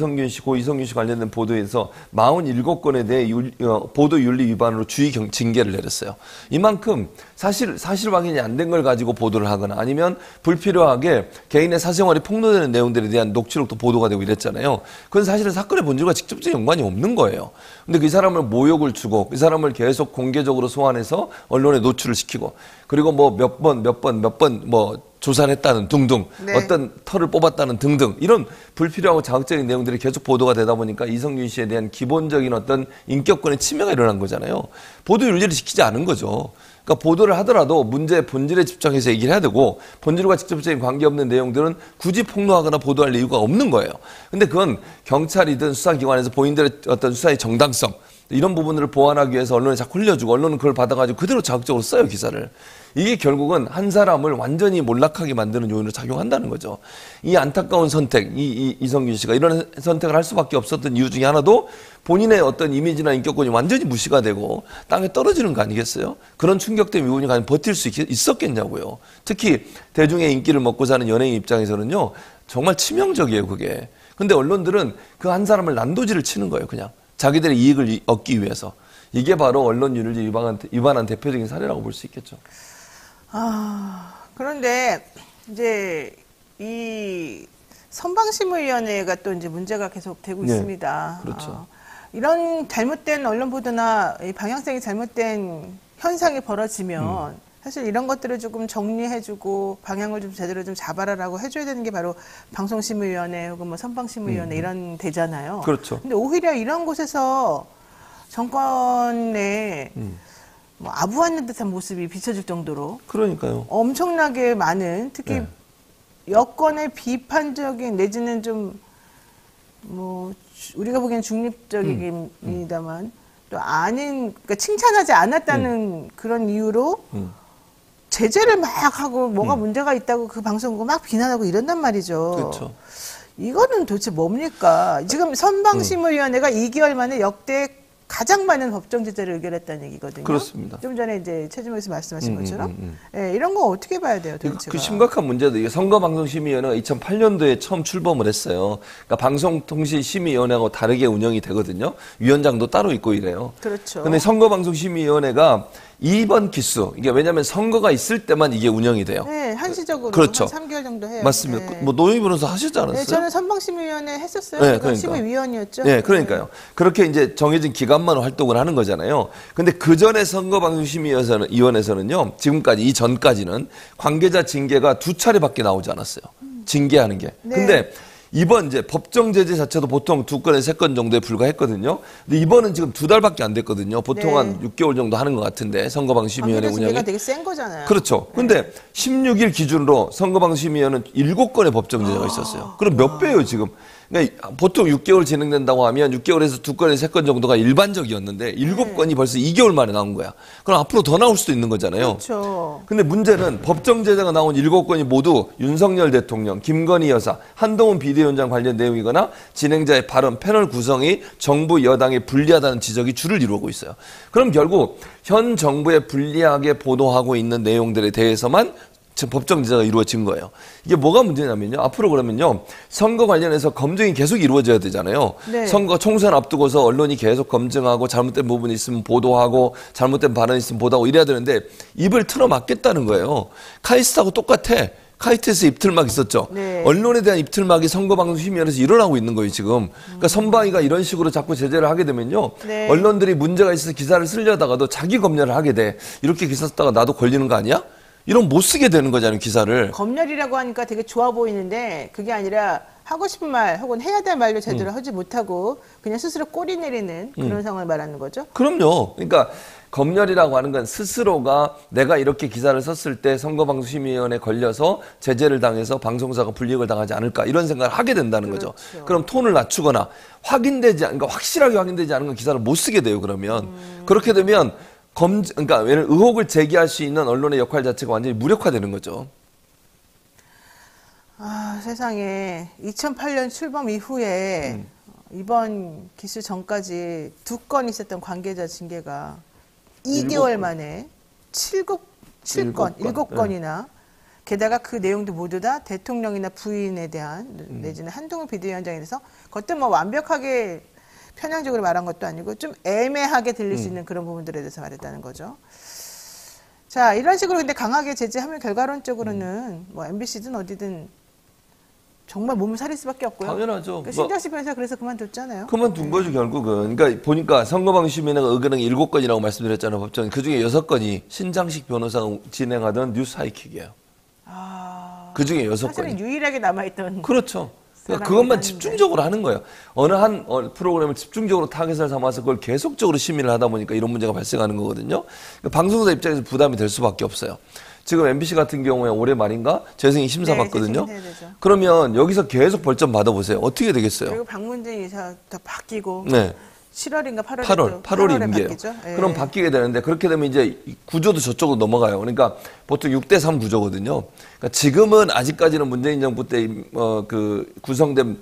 이성균 씨 관련된 보도에서 47건에 대해 보도윤리 위반으로 주의 징계를 내렸어요. 이만큼 사실 확인이 안 된 걸 가지고 보도를 하거나 아니면 불필요하게 개인의 사생활이 폭로되는 내용들에 대한 녹취록도 보도가 되고 이랬잖아요. 그건 사실은 사건의 본질과 직접적인 연관이 없는 거예요. 근데 그 사람을 모욕을 주고 그 사람을 계속 공개적으로 소환해서 언론에 노출을 시키고 그리고 뭐 몇 번 뭐 조사를 했다는 등등 네. 어떤 털을 뽑았다는 등등 이런 불필요하고 자극적인 내용들이 계속 보도가 되다 보니까 이성균 씨에 대한 기본적인 어떤 인격권의 침해가 일어난 거잖아요. 보도 윤리를 지키지 않은 거죠. 그러니까 보도를 하더라도 문제의 본질에 집중해서 얘기를 해야 되고 본질과 직접적인 관계없는 내용들은 굳이 폭로하거나 보도할 이유가 없는 거예요. 근데 그건 경찰이든 수사기관에서 본인들의 어떤 수사의 정당성 이런 부분들을 보완하기 위해서 언론에 자꾸 흘려주고 언론은 그걸 받아가지고 그대로 자극적으로 써요, 기사를. 이게 결국은 한 사람을 완전히 몰락하게 만드는 요인으로 작용한다는 거죠. 이 안타까운 선택, 이성균 씨가 이런 선택을 할 수밖에 없었던 이유 중에 하나도 본인의 어떤 이미지나 인격권이 완전히 무시가 되고 땅에 떨어지는 거 아니겠어요? 그런 충격된 위원이 과연 버틸 수 있었겠냐고요. 특히 대중의 인기를 먹고 사는 연예인 입장에서는요, 정말 치명적이에요, 그게. 근데 언론들은 그 한 사람을 난도질을 치는 거예요, 그냥. 자기들의 이익을 얻기 위해서. 이게 바로 언론윤리 위반한 대표적인 사례라고 볼 수 있겠죠. 그런데 이제 이 선방심의위원회가 또 이제 문제가 계속 되고 네, 있습니다. 그렇죠. 이런 잘못된 언론 보도나 이 방향성이 잘못된 현상이 벌어지면 사실 이런 것들을 조금 정리해주고 방향을 좀 제대로 좀 잡아라라고 해줘야 되는 게 바로 방송심의위원회 혹은 뭐 선방심의위원회 이런 데잖아요. 그렇죠. 근데 오히려 이런 곳에서 정권에 뭐 아부하는 듯한 모습이 비춰질 정도로 그러니까요. 엄청나게 많은 특히 네. 여권의 비판적인 내지는 좀 뭐 우리가 보기엔 중립적입니다만 또 아닌 그러니까 칭찬하지 않았다는 그런 이유로 제재를 막 하고 뭐가 문제가 있다고 그 방송국 막 비난하고 이런단 말이죠. 그렇죠. 이거는 도대체 뭡니까? 지금 선방심의위원회가 2개월 만에 역대 가장 많은 법정 제재를 의결했다는 얘기거든요. 그렇습니다. 좀 전에 이제 최진모에서 말씀하신 것처럼 예, 이런 거 어떻게 봐야 돼요, 도대체가? 그 심각한 문제도 이게 선거방송심의위원회가 2008년도에 처음 출범을 했어요. 그러니까 방송통신심의위원회하고 다르게 운영이 되거든요. 위원장도 따로 있고 이래요. 그렇죠. 근데 선거방송심의위원회가 이번 기수 이게 왜냐하면 선거가 있을 때만 이게 운영이 돼요. 네, 한시적으로 그렇죠. 한 3개월 정도 해요. 맞습니다. 네. 뭐 노영희 변호사 하시지 않았어요? 네, 저는 선방심의위원회 했었어요. 네, 제가 그러니까. 심의위원이었죠. 네, 그러니까요. 그렇게 이제 정해진 기간만 활동을 하는 거잖아요. 근데 그 전에 선거방송심의위원회에서는요, 지금까지, 이전까지는 관계자 징계가 2차례밖에 나오지 않았어요. 징계하는 게. 네. 근데 이번 이제 법정 제재 자체도 보통 2건에서 3건 정도에 불과했거든요. 근데 이번은 지금 2달밖에 안 됐거든요. 보통 네. 한 6개월 정도 하는 것 같은데 선거방심위원회 운영이. 관계자징계가 되게 센 거잖아요. 그렇죠. 근데 16일 기준으로 선거방심위원회는 7건의 법정 제재가 있었어요. 그럼 몇 배예요 지금? 그러니까 보통 6개월 진행된다고 하면 6개월에서 2건에서 3건 정도가 일반적이었는데 7건이 벌써 2개월 만에 나온 거야. 그럼 앞으로 더 나올 수도 있는 거잖아요. 그렇죠. 근데 문제는 법정 제재가 나온 7건이 모두 윤석열 대통령, 김건희 여사, 한동훈 비대위원장 관련 내용이거나 진행자의 발언, 패널 구성이 정부 여당에 불리하다는 지적이 주를 이루고 있어요. 그럼 결국 현 정부에 불리하게 보도하고 있는 내용들에 대해서만 지금 법정 제재가 이루어진 거예요. 이게 뭐가 문제냐면요. 앞으로 그러면요. 선거 관련해서 검증이 계속 이루어져야 되잖아요. 네. 선거 총선 앞두고서 언론이 계속 검증하고 잘못된 부분이 있으면 보도하고 잘못된 발언이 있으면 보도하고 이래야 되는데 입을 틀어막겠다는 거예요. 카이스트하고 똑같아. 카이스트에서 입틀막 있었죠. 네. 언론에 대한 입틀막이 선거방송심의위원회에서 일어나고 있는 거예요, 지금. 그러니까 선방위가 이런 식으로 자꾸 제재를 하게 되면요. 네. 언론들이 문제가 있어서 기사를 쓰려다가도 자기 검열을 하게 돼. 이렇게 기사 쓰다가 나도 걸리는 거 아니야? 이런 못 쓰게 되는 거잖아요, 기사를. 검열이라고 하니까 되게 좋아 보이는데 그게 아니라 하고 싶은 말 혹은 해야 될 말도 제대로 하지 못하고 그냥 스스로 꼬리 내리는 그런 상황을 말하는 거죠. 그럼요. 그러니까 검열이라고 하는 건 스스로가 내가 이렇게 기사를 썼을 때 선거방송심의위원회에 걸려서 제재를 당해서 방송사가 불이익을 당하지 않을까 이런 생각을 하게 된다는 거죠. 그렇죠. 그럼 톤을 낮추거나 그러니까 확실하게 확인되지 않은 건 기사를 못 쓰게 돼요, 그러면. 그렇게 되면 그러니까 의혹을 제기할 수 있는 언론의 역할 자체가 완전히 무력화되는 거죠. 아, 세상에 2008년 출범 이후에 이번 기수 전까지 2건 있었던 관계자 징계가 2개월 만에 7건, 7건이나 게다가 그 내용도 모두 다 대통령이나 부인에 대한 내지는 한동훈 비대위원장에 대해서 그것도 뭐 완벽하게 편향적으로 말한 것도 아니고 좀 애매하게 들릴 수 있는 그런 부분들에 대해서 말했다는 거죠. 자, 이런 식으로 근데 강하게 제재하면 결과론적으로는 뭐 MBC든 어디든 정말 몸을 사릴 수밖에 없고요. 당연하죠. 신정식 변호사 그래서 그만뒀잖아요. 그만둔 거죠, 결국은. 그러니까 보니까 선거방심위원회가 의견이 7건이라고 말씀드렸잖아요, 법정. 그중에 6건이 신장식 변호사가 진행하던 뉴스 하이킥이에요. 아, 그중에 사실은 6건이. 유일하게 남아있던. 그렇죠. 그러니까 사람이긴 그것만 한데. 집중적으로 하는 거예요. 어느 한 프로그램을 집중적으로 타겟을 삼아서 그걸 계속적으로 심의를 하다 보니까 이런 문제가 발생하는 거거든요. 그러니까 방송사 입장에서 부담이 될 수밖에 없어요. 지금 MBC 같은 경우에 올해 말인가 재승인 심사 네, 받거든요. 재승인 해야 되죠. 그러면 여기서 계속 벌점 받아보세요. 어떻게 되겠어요? 그리고 박문진 이사 더 바뀌고 네. 7월인가 8월에 8월이 임기예요. 바뀌죠. 예. 그럼 바뀌게 되는데 그렇게 되면 이제 구조도 저쪽으로 넘어가요. 그러니까 보통 6대3 구조거든요. 그러니까 지금은 아직까지는 문재인 정부 때 그 구성된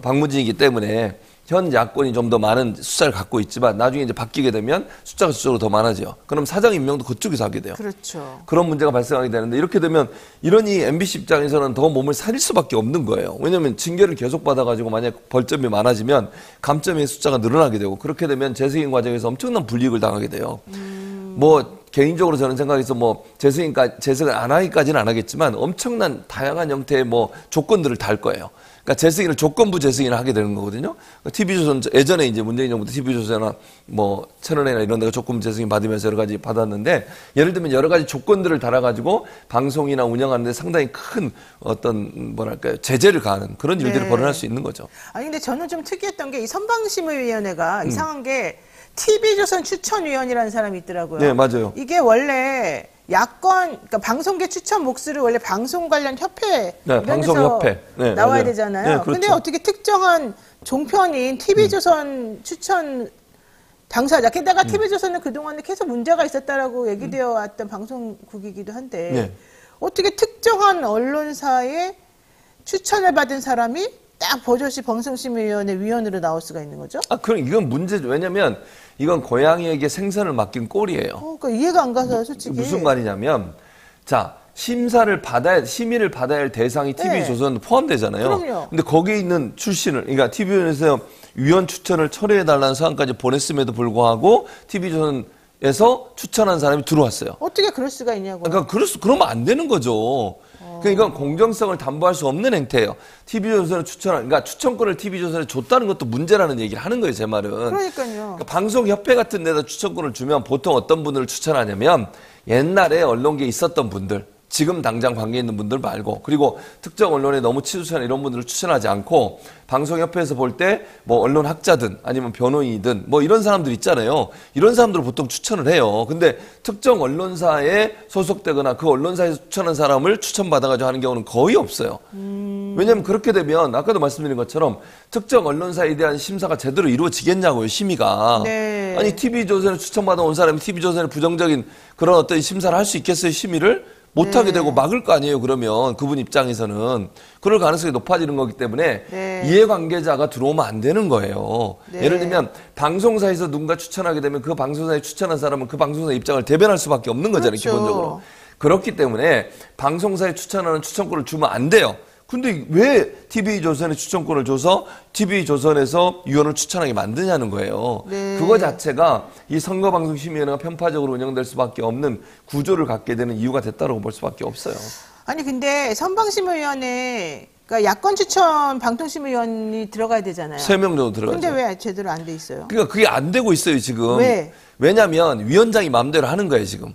박문진이기 때문에 현 야권이 좀 더 많은 숫자를 갖고 있지만 나중에 이제 바뀌게 되면 숫자가 저쪽으로 더 많아져요. 그럼 사장 임명도 그쪽에서 하게 돼요. 그렇죠. 그런 문제가 발생하게 되는데 이렇게 되면 이러니 MBC 입장에서는 더 몸을 사릴 수밖에 없는 거예요. 왜냐하면 징계를 계속 받아가지고 만약 벌점이 많아지면 감점의 숫자가 늘어나게 되고 그렇게 되면 재승인 과정에서 엄청난 불이익을 당하게 돼요. 뭐 개인적으로 저는 생각해서 뭐 재승을 안 하기까지는 안 하겠지만 엄청난 다양한 형태의 뭐 조건들을 달 거예요. 그러니까 재승인을 조건부 재승인을 하게 되는 거거든요. TV조선 예전에 이제 문재인 정부 때 TV조선이나 뭐 채널A나 이런 데가 조건부 재승인 받으면서 여러 가지 받았는데 예를 들면 여러 가지 조건들을 달아가지고 방송이나 운영하는데 상당히 큰 어떤 뭐랄까요 제재를 가하는 그런 일들을 네. 벌여날 수 있는 거죠. 아니 근데 저는 좀 특이했던 게 이 선방심의위원회가 이상한 게 TV조선 추천위원이라는 사람이 있더라고요. 네, 맞아요. 이게 원래 야권, 그러니까 방송계 추천 몫을 원래 방송 관련 협회 네, 이런 데서 방송협회. 네, 나와야 맞아요. 되잖아요. 네, 그렇죠. 근데 어떻게 특정한 종편인 TV조선 추천 당사자, 게다가 TV조선은 그동안에 계속 문제가 있었다라고 얘기되어 왔던 방송국이기도 한데 네. 어떻게 특정한 언론사의 추천을 받은 사람이 딱 버젓이 방송심의위원회 위원으로 나올 수가 있는 거죠? 그럼 이건 문제죠. 왜냐면 이건 고양이에게 생선을 맡긴 꼴이에요. 그러니까 이해가 안 가서 솔직히. 무슨 말이냐면 자 심의를 받아야 할 대상이 TV조선 포함되잖아요. 그럼요. 근데 거기에 있는 출신을 그러니까 TV조선에서 위원 추천을 철회해달라는 사항까지 보냈음에도 불구하고 TV조선에서 추천한 사람이 들어왔어요. 어떻게 그럴 수가 있냐고요. 그러니까 그러면 안 되는 거죠. 그러니까 이건 공정성을 담보할 수 없는 행태예요. TV조선을 그러니까 추천권을 TV조선에 줬다는 것도 문제라는 얘기를 하는 거예요, 제 말은. 그러니까요. 그러니까 방송협회 같은 데다 추천권을 주면 보통 어떤 분들을 추천하냐면 옛날에 언론계에 있었던 분들, 지금 당장 관계 있는 분들 말고, 그리고 특정 언론에 너무 치우치는 이런 분들을 추천하지 않고, 방송협회에서 볼 때 뭐 언론학자든 아니면 변호인이든 뭐 이런 사람들 있잖아요. 이런 사람들을 보통 추천을 해요. 근데 특정 언론사에 소속되거나 그 언론사에서 추천한 사람을 추천받아가지고 하는 경우는 거의 없어요. 왜냐하면 그렇게 되면 아까도 말씀드린 것처럼 특정 언론사에 대한 심사가 제대로 이루어지겠냐고요, 심의가. 네. 아니 TV조선에 추천받아 온 사람이 TV조선에 부정적인 그런 어떤 심사를 할 수 있겠어요, 심의를? 못하게 되고 막을 거 아니에요, 그러면. 그분 입장에서는. 그럴 가능성이 높아지는 거기 때문에 네. 이해관계자가 들어오면 안 되는 거예요. 네. 예를 들면 방송사에서 누군가 추천하게 되면 그 방송사에 추천한 사람은 그 방송사 입장을 대변할 수밖에 없는 거잖아요, 그렇죠. 기본적으로. 그렇기 때문에 방송사에 추천하는 추천권을 주면 안 돼요. 근데 왜 TV조선에 추천권을 줘서 TV조선에서 위원을 추천하게 만드냐는 거예요. 네. 그거 자체가 이 선거방송심의위원회가 편파적으로 운영될 수밖에 없는 구조를 갖게 되는 이유가 됐다고 볼 수밖에 없어요. 아니 근데 선방심의위원회 그러니까 야권 추천 방통심의위원이 들어가야 되잖아요. 3명 정도 들어가죠. 근데 왜 제대로 안 돼 있어요? 그러니까 그게 안 되고 있어요, 지금. 왜? 왜냐면 위원장이 마음대로 하는 거예요, 지금.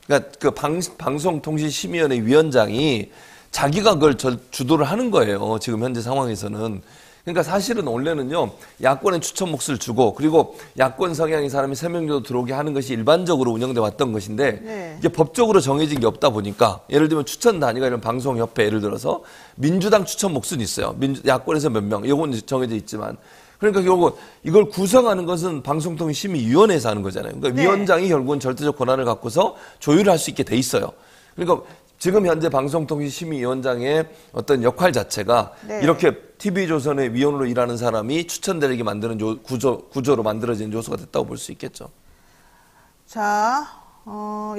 그러니까 그 방송통신심의위원회 위원장이 자기가 그걸 주도를 하는 거예요, 지금 현재 상황에서는. 그러니까 사실은 원래는요, 야권에 추천 몫을 주고, 그리고 야권 성향의 사람이 3명 정도 들어오게 하는 것이 일반적으로 운영돼 왔던 것인데, 네. 이게 법적으로 정해진 게 없다 보니까, 예를 들면 추천 단위가 이런 방송협회, 예를 들어서 민주당 추천 몫은 있어요. 야권에서 몇 명, 이건 정해져 있지만. 그러니까 결국 이걸 구성하는 것은 방송통신심의위원회에서 하는 거잖아요. 그러니까 네. 위원장이 결국은 절대적 권한을 갖고서 조율을 할 수 있게 돼 있어요. 그러니까 지금 현재 방송통신심의위원장의 어떤 역할 자체가 네. 이렇게 TV조선의 위원으로 일하는 사람이 추천되게 만드는 구조로 만들어진 요소가 됐다고 볼 수 있겠죠. 자,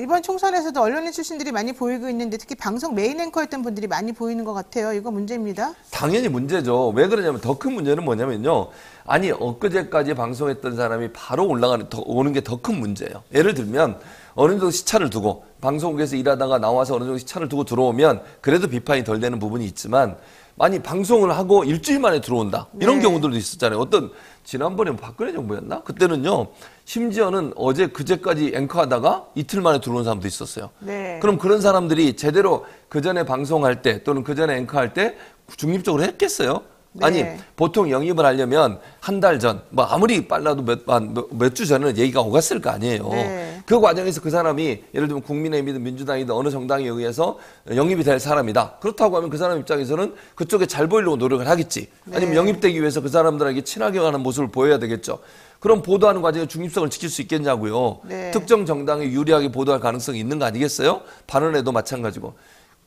이번 총선에서도 언론인 출신들이 많이 보이고 있는데 특히 방송 메인 앵커였던 분들이 많이 보이는 것 같아요. 이거 문제입니다. 당연히 문제죠. 왜 그러냐면 더 큰 문제는 뭐냐면요. 아니 엊그제까지 방송했던 사람이 바로 오는 게 더 큰 문제예요. 예를 들면 어느 정도 시차를 두고 방송국에서 일하다가 나와서 어느 정도 시차를 두고 들어오면 그래도 비판이 덜 되는 부분이 있지만 많이 방송을 하고 일주일 만에 들어온다. 이런 네. 경우들도 있었잖아요. 어떤 지난번에 박근혜 정부였나? 그때는요. 심지어는 어제 그제까지 앵커하다가 이틀 만에 들어온 사람도 있었어요. 네. 그럼 그런 사람들이 제대로 그 전에 방송할 때 또는 그 전에 앵커할 때 중립적으로 했겠어요? 네. 아니 보통 영입을 하려면 한 달 전, 뭐 아무리 빨라도 몇 주 전에는 얘기가 오갔을 거 아니에요. 네. 그 과정에서 그 사람이 예를 들면 국민의힘이든 민주당이든 어느 정당에 의해서 영입이 될 사람이다. 그렇다고 하면 그 사람 입장에서는 그쪽에 잘 보이려고 노력을 하겠지. 아니면 네. 영입되기 위해서 그 사람들에게 친하게 하는 모습을 보여야 되겠죠. 그럼 보도하는 과정에 중립성을 지킬 수 있겠냐고요. 네. 특정 정당에 유리하게 보도할 가능성이 있는 거 아니겠어요? 반언에도 마찬가지고.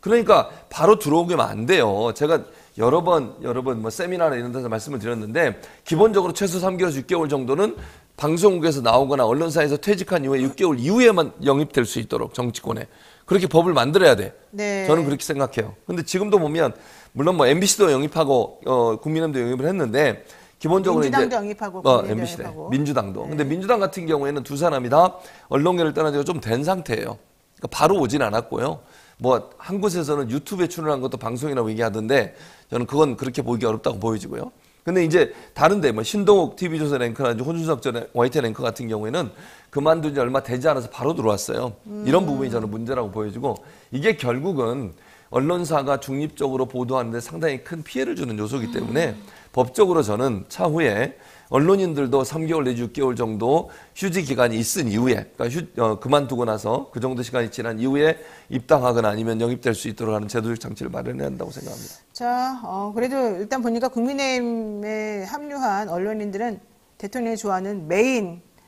그러니까 바로 들어오면 안 돼요. 제가 여러 번 뭐 세미나나 이런 데서 말씀을 드렸는데 기본적으로 최소 3개월에서 6개월 정도는 방송국에서 나오거나 언론사에서 퇴직한 이후에 6개월 이후에만 영입될 수 있도록 정치권에 그렇게 법을 만들어야 돼. 네. 저는 그렇게 생각해요. 근데 지금도 보면 물론 뭐 MBC도 영입하고 국민의힘도 영입을 했는데 기본적으로 민주당도 이제 영입하고 국민의힘도 MBC네. 영입하고. 민주당도. 네. 근데 민주당 같은 경우에는 두 사람이 다 언론계를 떠난 지가 좀 된 상태예요. 그러니까 바로 오진 않았고요. 뭐 한 곳에서는 유튜브에 출연한 것도 방송이라고 얘기하던데 저는 그건 그렇게 보기 어렵다고 보여지고요. 근데 이제 다른데 뭐 신동욱 TV조선 앵커나 혼준석 전 YTN 앵커 같은 경우에는 그만둔 지 얼마 되지 않아서 바로 들어왔어요. 이런 부분이 저는 문제라고 보여지고 이게 결국은 언론사가 중립적으로 보도하는데 상당히 큰 피해를 주는 요소이기 때문에 법적으로 저는 차후에 언론인들도 3개월 내지 6개월 정도 휴지 기간이 있은 이후에 그러니까 그만두고 나서 그 정도 시간이 지난 이후에 입당하거나 아니면 영입될 수 있도록 하는 제도적 장치를 마련해야 한다고 생각합니다. 자, 그래도 일단 보니까 국민의힘에 합류한 언론인들은 대통령이 좋아하는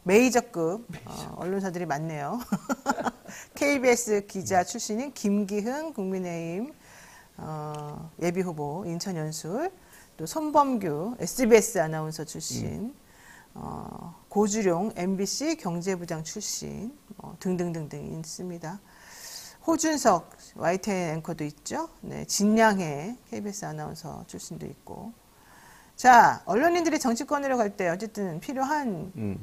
메이저급 언론사들이 많네요. KBS 기자 출신인 김기흥 국민의힘 예비후보 인천연술, 또 손범규 SBS 아나운서 출신, 고주룡 MBC 경제부장 출신 등등등등 있습니다. 호준석 YTN 앵커도 있죠. 네, 진양해 KBS 아나운서 출신도 있고. 자, 언론인들이 정치권으로 갈 때 어쨌든 필요한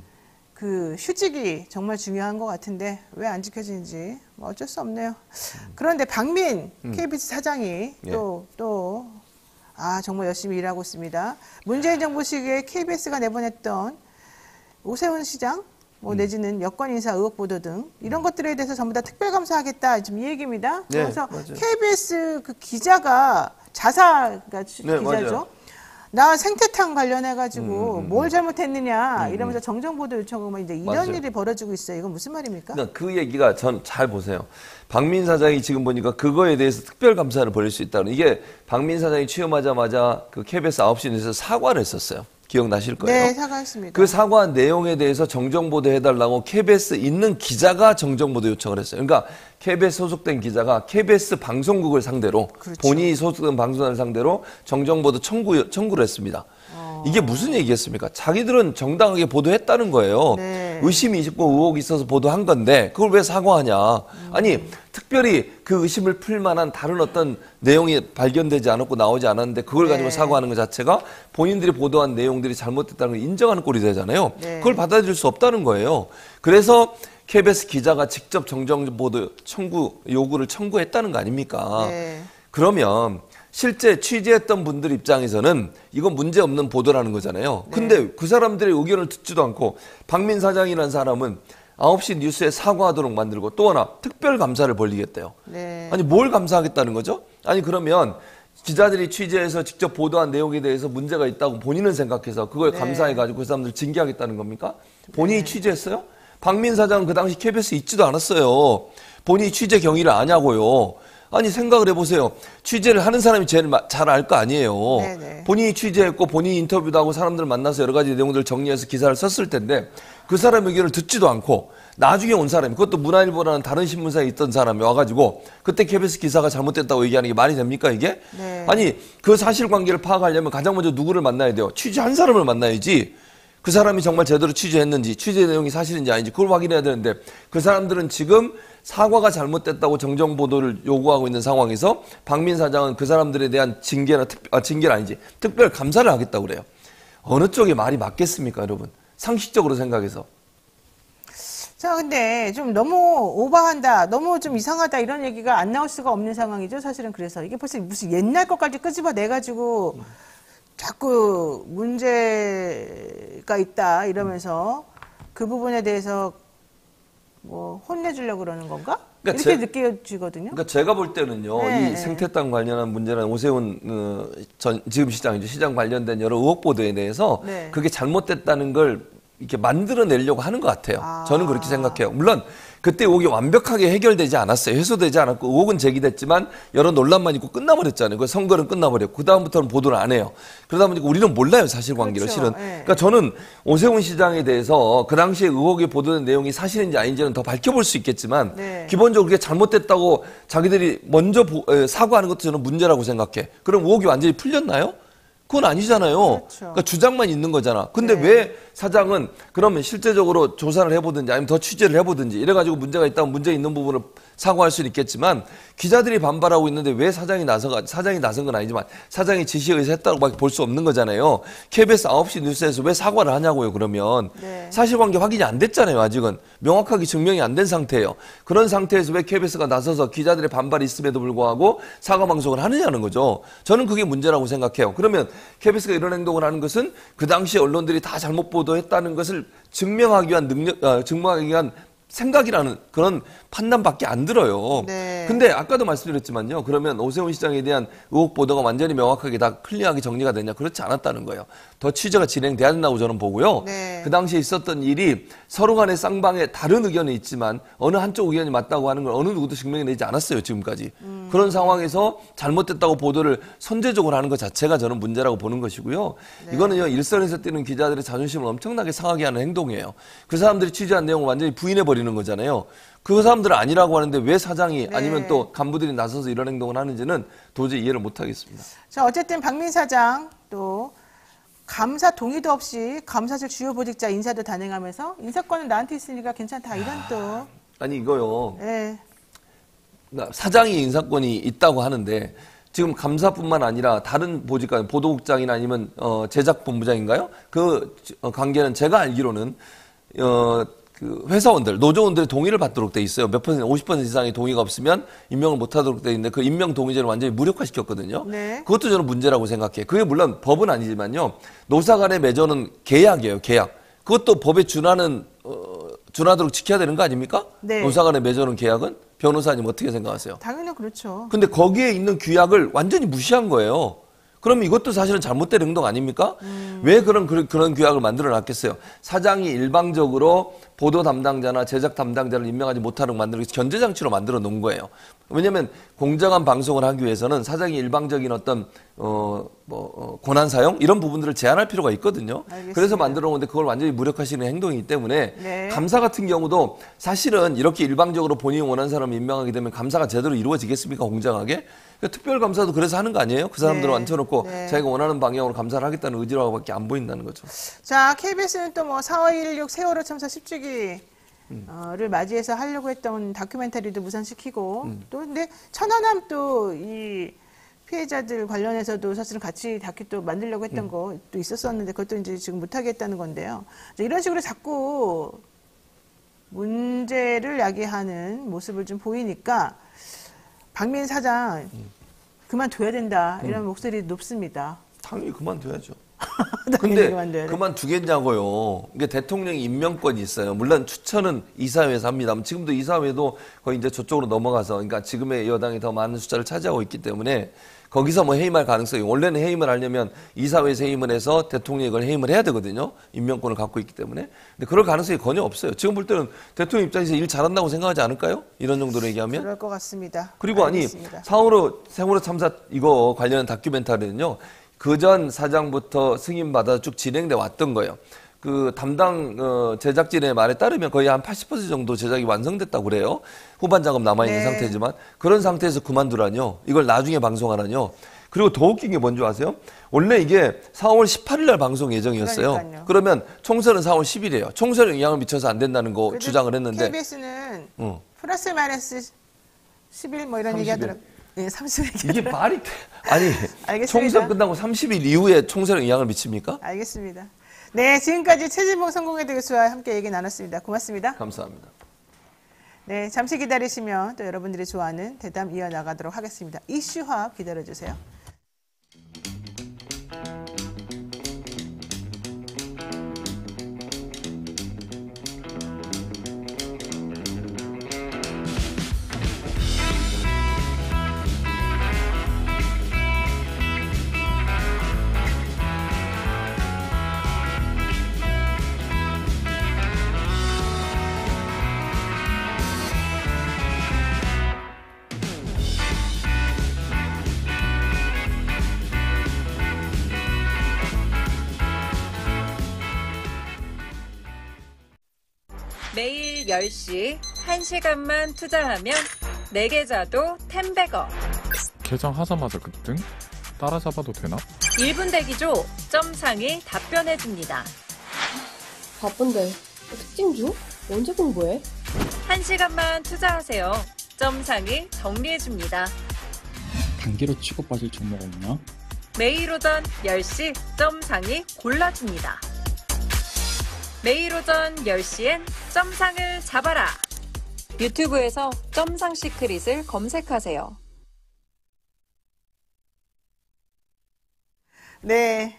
그 휴직이 정말 중요한 것 같은데 왜 안 지켜지는지 뭐 어쩔 수 없네요. 그런데 박민 KBS 사장이 정말 열심히 일하고 있습니다. 문재인 정부 시기에 KBS가 내보냈던 오세훈 시장 뭐 내지는 여권 인사 의혹 보도 등 이런 것들에 대해서 전부 다 특별감사하겠다 지금 이 얘기입니다. 네, 그래서 맞아요. KBS 그 기자가 기자죠. 맞아요. 나 생태탕 관련해가지고 뭘 잘못했느냐 이러면서 정정보도 요청하면 이제 이런 맞아요. 일이 벌어지고 있어요. 이건 무슨 말입니까? 그러니까 그 얘기가 전 잘 보세요. 박민 사장이 지금 보니까 그거에 대해서 특별 감사를 벌일 수 있다는 이게 박민 사장이 취임하자마자 그 KBS 9시 뉴스에서 사과를 했었어요. 기억나실 거예요. 네, 사과했습니다. 그 사과한 내용에 대해서 정정보도 해달라고 KBS 있는 기자가 정정보도 요청을 했어요. 그러니까 KBS 소속된 기자가 KBS 방송국을 상대로 그렇죠. 본인이 소속된 방송사를 상대로 정정보도 청구를 했습니다. 이게 무슨 얘기겠습니까? 자기들은 정당하게 보도했다는 거예요. 네. 의심이 있고 의혹이 있어서 보도한 건데 그걸 왜 사과하냐. 아니 특별히 그 의심을 풀 만한 다른 어떤 내용이 발견되지 않았고 나오지 않았는데 그걸 가지고 네. 사과하는 것 자체가 본인들이 보도한 내용들이 잘못됐다는 걸 인정하는 꼴이 되잖아요. 네. 그걸 받아들일 수 없다는 거예요. 그래서 KBS 기자가 직접 정정보도 요구를 청구했다는 거 아닙니까? 네. 그러면 실제 취재했던 분들 입장에서는 이건 문제없는 보도라는 거잖아요. 근데 그 사람들의 의견을 듣지도 않고 박민 사장이라는 사람은 9시 뉴스에 사과하도록 만들고 또 하나 특별 감사를 벌리겠대요. 네. 아니 뭘 감사하겠다는 거죠? 아니 그러면 기자들이 취재해서 직접 보도한 내용에 대해서 문제가 있다고 본인은 생각해서 그걸 네. 감사해가지고 그 사람들 징계하겠다는 겁니까? 본인이 취재했어요? 박민 사장은 그 당시 KBS 있지도 않았어요. 본인이 취재 경위를 아냐고요. 아니 생각을 해보세요. 취재를 하는 사람이 제일 잘 알 거 아니에요. 네네. 본인이 취재했고 본인이 인터뷰도 하고 사람들 만나서 여러 가지 내용들을 정리해서 기사를 썼을 텐데 그 사람 의견을 듣지도 않고 나중에 온 사람이 그것도 문화일보라는 다른 신문사에 있던 사람이 와가지고 그때 KBS 기사가 잘못됐다고 얘기하는 게 말이 됩니까 이게? 네. 아니 그 사실관계를 파악하려면 가장 먼저 누구를 만나야 돼요? 취재한 사람을 만나야지. 그 사람이 정말 제대로 취재했는지 취재 내용이 사실인지 아닌지 그걸 확인해야 되는데 그 사람들은 지금 사과가 잘못됐다고 정정보도를 요구하고 있는 상황에서 박민 사장은 그 사람들에 대한 징계는 아니지 특별 감사를 하겠다고 그래요. 어느 쪽이 말이 맞겠습니까 여러분? 상식적으로 생각해서. 자, 근데 좀 너무 오버한다, 너무 좀 이상하다 이런 얘기가 안 나올 수가 없는 상황이죠. 사실은 그래서 이게 벌써 무슨 옛날 것까지 끄집어내가지고 자꾸 문제가 있다 이러면서 그 부분에 대해서 뭐 혼내주려고 그러는 건가? 그러니까 이렇게 느껴지거든요. 그러니까 제가 볼 때는요, 네. 이 생태땅 관련한 문제는 오세훈 지금 시장이죠. 시장 관련된 여러 의혹 보도에 대해서 네. 그게 잘못됐다는 걸 이렇게 만들어내려고 하는 것 같아요. 아. 저는 그렇게 생각해요. 물론 그때 의혹이 완벽하게 해결되지 않았어요. 해소되지 않았고 의혹은 제기됐지만 여러 논란만 있고 끝나버렸잖아요. 그 선거는 끝나버렸고 그 다음부터는 보도를 안 해요. 그러다 보니까 우리는 몰라요 사실관계를 그렇죠. 실은. 네. 그러니까 저는 오세훈 시장에 대해서 그 당시에 의혹이 보도된 내용이 사실인지 아닌지는 더 밝혀볼 수 있겠지만 네. 기본적으로 그게 잘못됐다고 자기들이 먼저 사과하는 것도 저는 문제라고 생각해. 그럼 의혹이 완전히 풀렸나요? 그건 아니잖아요. 그렇죠. 그러니까 주장만 있는 거잖아. 근데 네. 왜 사장은 그러면 실제적으로 조사를 해보든지 아니면 더 취재를 해보든지 이래가지고 문제가 있다면 문제 있는 부분을 사과할 수는 있겠지만 기자들이 반발하고 있는데 왜 사장이 나선 건 아니지만 사장이 지시에 의해서 했다고밖에 볼 수 없는 거잖아요. KBS 9시 뉴스에서 왜 사과를 하냐고요 그러면. 네. 사실관계 확인이 안 됐잖아요 아직은. 명확하게 증명이 안 된 상태예요. 그런 상태에서 왜 KBS가 나서서 기자들의 반발이 있음에도 불구하고 사과 방송을 하느냐는 거죠. 저는 그게 문제라고 생각해요. 그러면 KBS가 이런 행동을 하는 것은 그 당시 언론들이 다 잘못 보도했다는 것을 증명하기 위한 생각이라는 그런 판단밖에 안 들어요. 네. 근데 아까도 말씀드렸지만요. 그러면 오세훈 시장에 대한 의혹 보도가 완전히 명확하게 다 클리어하게 정리가 됐냐? 그렇지 않았다는 거예요. 더 취재가 진행돼야 된다고 저는 보고요. 네. 그 당시에 있었던 일이 서로 간의 쌍방에 다른 의견은 있지만 어느 한쪽 의견이 맞다고 하는 걸 어느 누구도 증명이 되지 않았어요. 지금까지. 그런 상황에서 잘못됐다고 보도를 선제적으로 하는 것 자체가 저는 문제라고 보는 것이고요. 이거는요. 일선에서 뛰는 기자들의 자존심을 엄청나게 상하게 하는 행동이에요. 그 사람들이 취재한 내용을 완전히 부인해버리는 거잖아요. 그 사람들은 아니라고 하는데 왜 사장이 네. 아니면 또 간부들이 나서서 이런 행동을 하는지는 도저히 이해를 못하겠습니다. 자, 어쨌든 박민 사장 또 감사 동의도 없이 감사실 주요 보직자 인사도 단행하면서 인사권은 나한테 있으니까 괜찮다 이런 또. 아니 이거요. 네. 사장이 인사권이 있다고 하는데 지금 감사뿐만 아니라 다른 보직관 보도국장이나 아니면 제작본부장인가요? 그 관계는 제가 알기로는 그 회사원들, 노조원들의 동의를 받도록 돼 있어요. 몇 퍼센트, 50% 이상의 동의가 없으면 임명을 못하도록 돼 있는데 그 임명 동의제를 완전히 무력화시켰거든요. 네. 그것도 저는 문제라고 생각해요. 그게 물론 법은 아니지만요. 노사 간의 맺어는 계약이에요. 계약. 그것도 법에 준하는 준하도록 지켜야 되는 거 아닙니까? 네. 노사 간에 맺어놓은 계약은? 변호사님 어떻게 생각하세요? 당연히 그렇죠. 근데 거기에 있는 규약을 완전히 무시한 거예요. 그러면 이것도 사실은 잘못된 행동 아닙니까? 왜 그런 규약을 만들어 놨겠어요? 사장이 일방적으로 보도 담당자나 제작 담당자를 임명하지 못하도록 만드는 게 견제장치로 만들어 놓은 거예요. 왜냐하면 공정한 방송을 하기 위해서는 사장이 일방적인 어떤 권한 사용 이런 부분들을 제한할 필요가 있거든요. 알겠습니다. 그래서 만들어 놓은데 그걸 완전히 무력화시키는 행동이기 때문에 네. 감사 같은 경우도 사실은 이렇게 일방적으로 본인이 원하는 사람을 임명하게 되면 감사가 제대로 이루어지겠습니까? 공정하게? 그러니까 특별감사도 그래서 하는 거 아니에요? 그 사람들을 네. 앉혀놓고 네. 자기가 원하는 방향으로 감사를 하겠다는 의지라고밖에 안 보인다는 거죠. 자, KBS는 또 뭐 4.16 세월호 참사 10주기를 맞이해서 하려고 했던 다큐멘터리도 무산시키고 또 근데 천안함 또 이 피해자들 관련해서도 사실은 같이 다큐 또 만들려고 했던 것도 있었었는데 그것도 이제 지금 못하겠다는 건데요. 이런 식으로 자꾸 문제를 야기하는 모습을 좀 보이니까 박민 사장 그만둬야 된다 이런 목소리 높습니다. 당연히 그만둬야죠. 당연히 근데 그만둬야 돼. 그만두겠냐고요. 이게 대통령 임명권이 있어요. 물론 추천은 이사회에서 합니다. 지금도 이사회도 거의 이제 저쪽으로 넘어가서, 그러니까 지금의 여당이 더 많은 숫자를 차지하고 있기 때문에 거기서 뭐 해임할 가능성이, 원래는 해임을 하려면 이사회에서 해임을 해서 대통령이 그걸 해임을 해야 되거든요. 임명권을 갖고 있기 때문에. 근데 그럴 가능성이 전혀 없어요. 지금 볼 때는 대통령 입장에서 일 잘한다고 생각하지 않을까요? 이런 정도로 얘기하면. 그럴 것 같습니다. 그리고 알겠습니다. 세월호 참사 이거 관련한 다큐멘터리는요. 그전 사장부터 승인받아 쭉 진행돼 왔던 거예요. 그 담당 제작진의 말에 따르면 거의 한 80% 정도 제작이 완성됐다고 그래요. 후반 작업 남아있는 네. 상태지만 그런 상태에서 그만두라뇨. 이걸 나중에 방송하라뇨. 그리고 더 웃긴 게 뭔지 아세요? 원래 이게 4월 18일 날 방송 예정이었어요. 그러니까요. 그러면 총선은 4월 10일이에요. 총선에 영향을 미쳐서 안 된다는 거 주장을 했는데 KBS는 어. 플러스 마이너스 10일 뭐 이런 30일. 얘기 하더라고요. 네, 30일 이게 말이 돼? 아니 알겠습니다. 총선 끝나고 30일 이후에 총선에 영향을 미칩니까? 알겠습니다. 네, 지금까지 최진봉 성공회대 교수와 함께 얘기 나눴습니다. 고맙습니다. 감사합니다. 네, 잠시 기다리시면 또 여러분들이 좋아하는 대담 이어나가도록 하겠습니다. 이슈화합 기다려주세요. 매일 10시 1시간만 투자하면 내 계좌도 10배거. 개장하자마자 급등? 따라잡아도 되나? 1분 대기조 점상이 답변해줍니다. 바쁜데 특징 중? 언제 공부해? 1시간만 투자하세요. 점상이 정리해줍니다. 단기로 치고 빠질 종목 없나? 매일 오전 10시 점상이 골라줍니다. 매일 오전 10시엔 점상을 잡아라. 유튜브에서 점상 시크릿을 검색하세요. 네.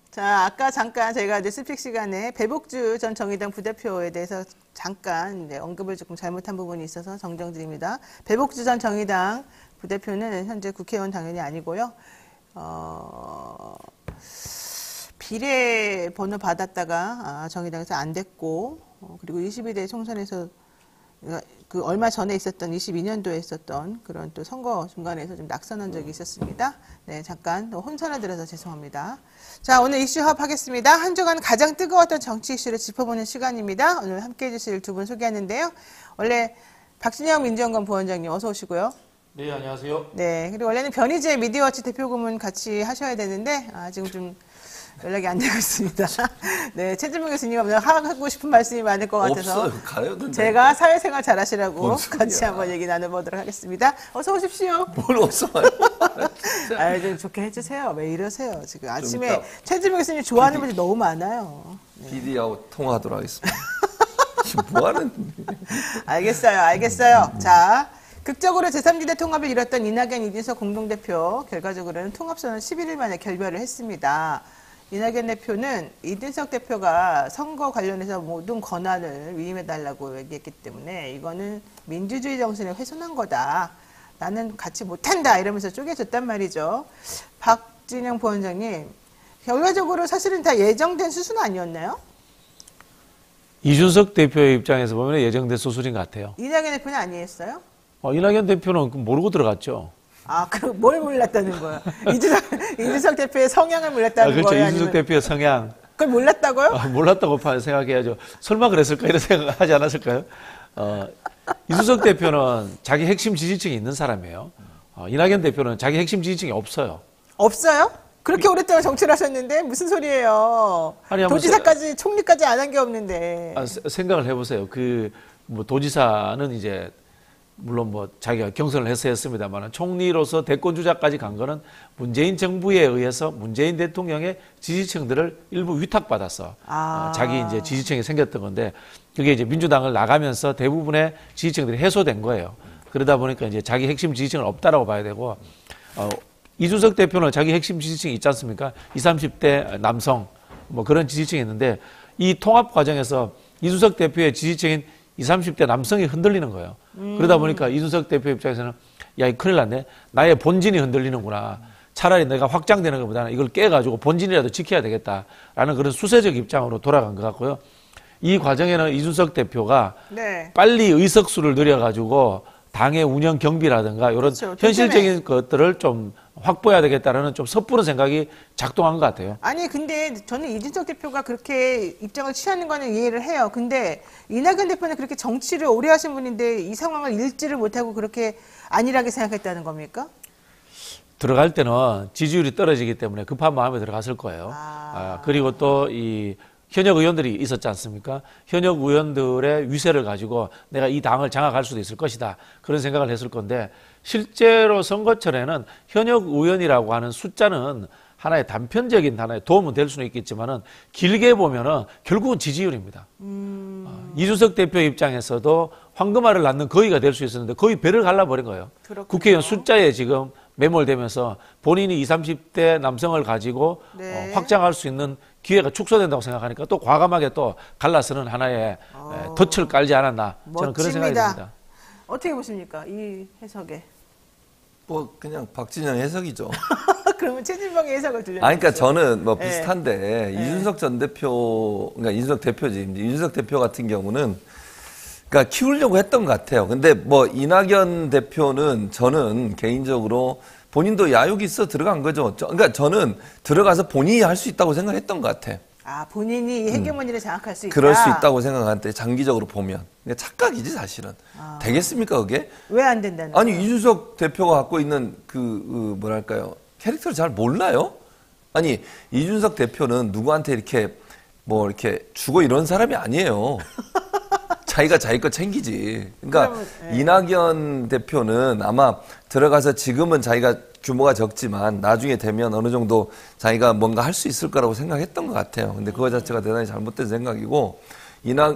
자, 아까 잠깐 저희가 이제 스픽 시간에 배복주 전 정의당 부대표에 대해서 잠깐 언급을 조금 잘못한 부분이 있어서 정정드립니다. 배복주 전 정의당 부대표는 현재 국회의원 당연히 아니고요. 비례 번호 받았다가 정의당에서 안 됐고, 그리고 22대 총선에서 그 얼마 전에 있었던 22년도에 있었던 그런 또 선거 중간에서 좀 낙선한 적이 있었습니다. 네, 잠깐 혼선을 드려서 죄송합니다. 자, 오늘 이슈 합하겠습니다. 한 주간 가장 뜨거웠던 정치 이슈를 짚어보는 시간입니다. 오늘 함께해 주실 두 분 소개하는데요. 원래 박진영 민주연구원 부원장님 어서 오시고요. 네, 안녕하세요. 네, 그리고 원래는 변희재 미디어워치 대표 고문 같이 하셔야 되는데 지금 좀 연락이 안 되고 있습니다. 네, 최진봉 교수님 하고 싶은 말씀이 많을 것 같아서 없어요. 가요, 근데. 제가 사회생활 잘하시라고 뭔 소리야. 같이 한번 얘기 나눠보도록 하겠습니다. 어서 오십시오. 뭘 없어요. 아, 좀 좋게 해주세요. 왜 이러세요? 지금 아침에 이따 최진봉 교수님 좋아하는 분이 너무 많아요. PD하고 통화하도록 하겠습니다. 지금 뭐 하는? 알겠어요. 자, 극적으로 제3지대 통합을 이뤘던 이낙연, 이준석 공동대표 결과적으로는 통합선언 11일 만에 결별을 했습니다. 이낙연 대표는 이준석 대표가 선거 관련해서 모든 권한을 위임해달라고 얘기했기 때문에 이거는 민주주의 정신에 훼손한 거다. 나는 같이 못한다 이러면서 쪼개졌단 말이죠. 박진영 부원장님, 결과적으로 사실은 다 예정된 수순 아니었나요? 이준석 대표의 입장에서 보면 예정된 수순인 것 같아요. 이낙연 대표는 아니었어요? 이낙연 대표는 모르고 들어갔죠. 아, 그럼 뭘 몰랐다는 거야? 이준석 대표의 성향을 몰랐다는 그렇죠. 거예요? 이준석 대표의 성향. 그걸 몰랐다고요? 몰랐다고 생각해야죠. 설마 그랬을까 이런 생각하지 않았을까요? 이준석 대표는 자기 핵심 지지층이 있는 사람이에요. 이낙연 대표는 자기 핵심 지지층이 없어요. 없어요? 그렇게 오랫동안 정치를 하셨는데 무슨 소리예요? 아니, 한번 도지사까지 총리까지 안 한 게 없는데. 생각을 해보세요. 도지사는 이제 물론 자기가 경선을 해서 했습니다만 총리로서 대권 주자까지 간 거는 문재인 정부에 의해서 문재인 대통령의 지지층들을 일부 위탁받아서 자기 이제 지지층이 생겼던 건데 그게 이제 민주당을 나가면서 대부분의 지지층들이 해소된 거예요. 그러다 보니까 이제 자기 핵심 지지층은 없다라고 봐야 되고 이준석 대표는 자기 핵심 지지층이 있지 않습니까? 20, 30대 남성 그런 지지층이 있는데 이 통합 과정에서 이준석 대표의 지지층인 20, 30대 남성이 흔들리는 거예요. 그러다 보니까 이준석 대표 입장에서는 야, 큰일 났네. 나의 본진이 흔들리는구나. 차라리 내가 확장되는 것보다는 이걸 깨가지고 본진이라도 지켜야 되겠다라는 그런 수세적 입장으로 돌아간 것 같고요. 이 과정에는 이준석 대표가 빨리 의석수를 늘려가지고 당의 운영 경비라든가 이런 그렇죠. 현실적인 것들을 좀 확보해야 되겠다라는 좀 섣부른 생각이 작동한 것 같아요. 아니 근데 저는 이준석 대표가 그렇게 입장을 취하는 거는 이해를 해요. 근데 이낙연 대표는 그렇게 정치를 오래 하신 분인데 이 상황을 읽지를 못하고 그렇게 안일하게 생각했다는 겁니까? 들어갈 때는 지지율이 떨어지기 때문에 급한 마음에 들어갔을 거예요. 그리고 또 이 현역 의원들이 있었지 않습니까? 현역 의원들의 위세를 가지고 내가 이 당을 장악할 수도 있을 것이다. 그런 생각을 했을 건데 실제로 선거철에는 현역 의원이라고 하는 숫자는 하나의 단편적인 하나의 도움은 될 수는 있겠지만은 길게 보면은 결국은 지지율입니다. 이준석 대표 입장에서도 황금알을 낳는 거위가 될 수 있었는데 거의 배를 갈라버린 거예요. 그렇군요. 국회의원 숫자에 지금 매몰되면서 본인이 20, 30대 남성을 가지고 확장할 수 있는 기회가 축소된다고 생각하니까 또 과감하게 또 갈라서는 하나의 덫을 깔지 않았나 저는 그런 생각이 듭니다. 어떻게 보십니까? 이 해석에. 그냥 박진영 해석이죠. 그러면 최진봉의 해석을 들려주세요. 그러니까 저는 비슷한데 이준석 전 대표, 그러니까 이준석 대표지. 이준석 대표 같은 경우는 그러니까 키우려고 했던 것 같아요. 근데 이낙연 대표는 저는 개인적으로 본인도 야욕이 있어 들어간 거죠. 그러니까 저는 들어가서 본인이 할 수 있다고 생각했던 것 같아. 본인이 헤게모니를 장악할 수 있다. 그럴 수 있다고 생각하는데 장기적으로 보면. 그러니까 착각이지 사실은. 되겠습니까 그게? 왜 안 된다는 아니 거예요? 이준석 대표가 갖고 있는 뭐랄까요. 캐릭터를 잘 몰라요? 아니 이준석 대표는 누구한테 이렇게 주고 이런 사람이 아니에요. 자기가 자기 거 챙기지. 그러니까 이낙연 대표는 아마 들어가서 지금은 자기가 규모가 적지만 나중에 되면 어느 정도 자기가 뭔가 할 수 있을 거라고 생각했던 것 같아요. 근데 그거 자체가 대단히 잘못된 생각이고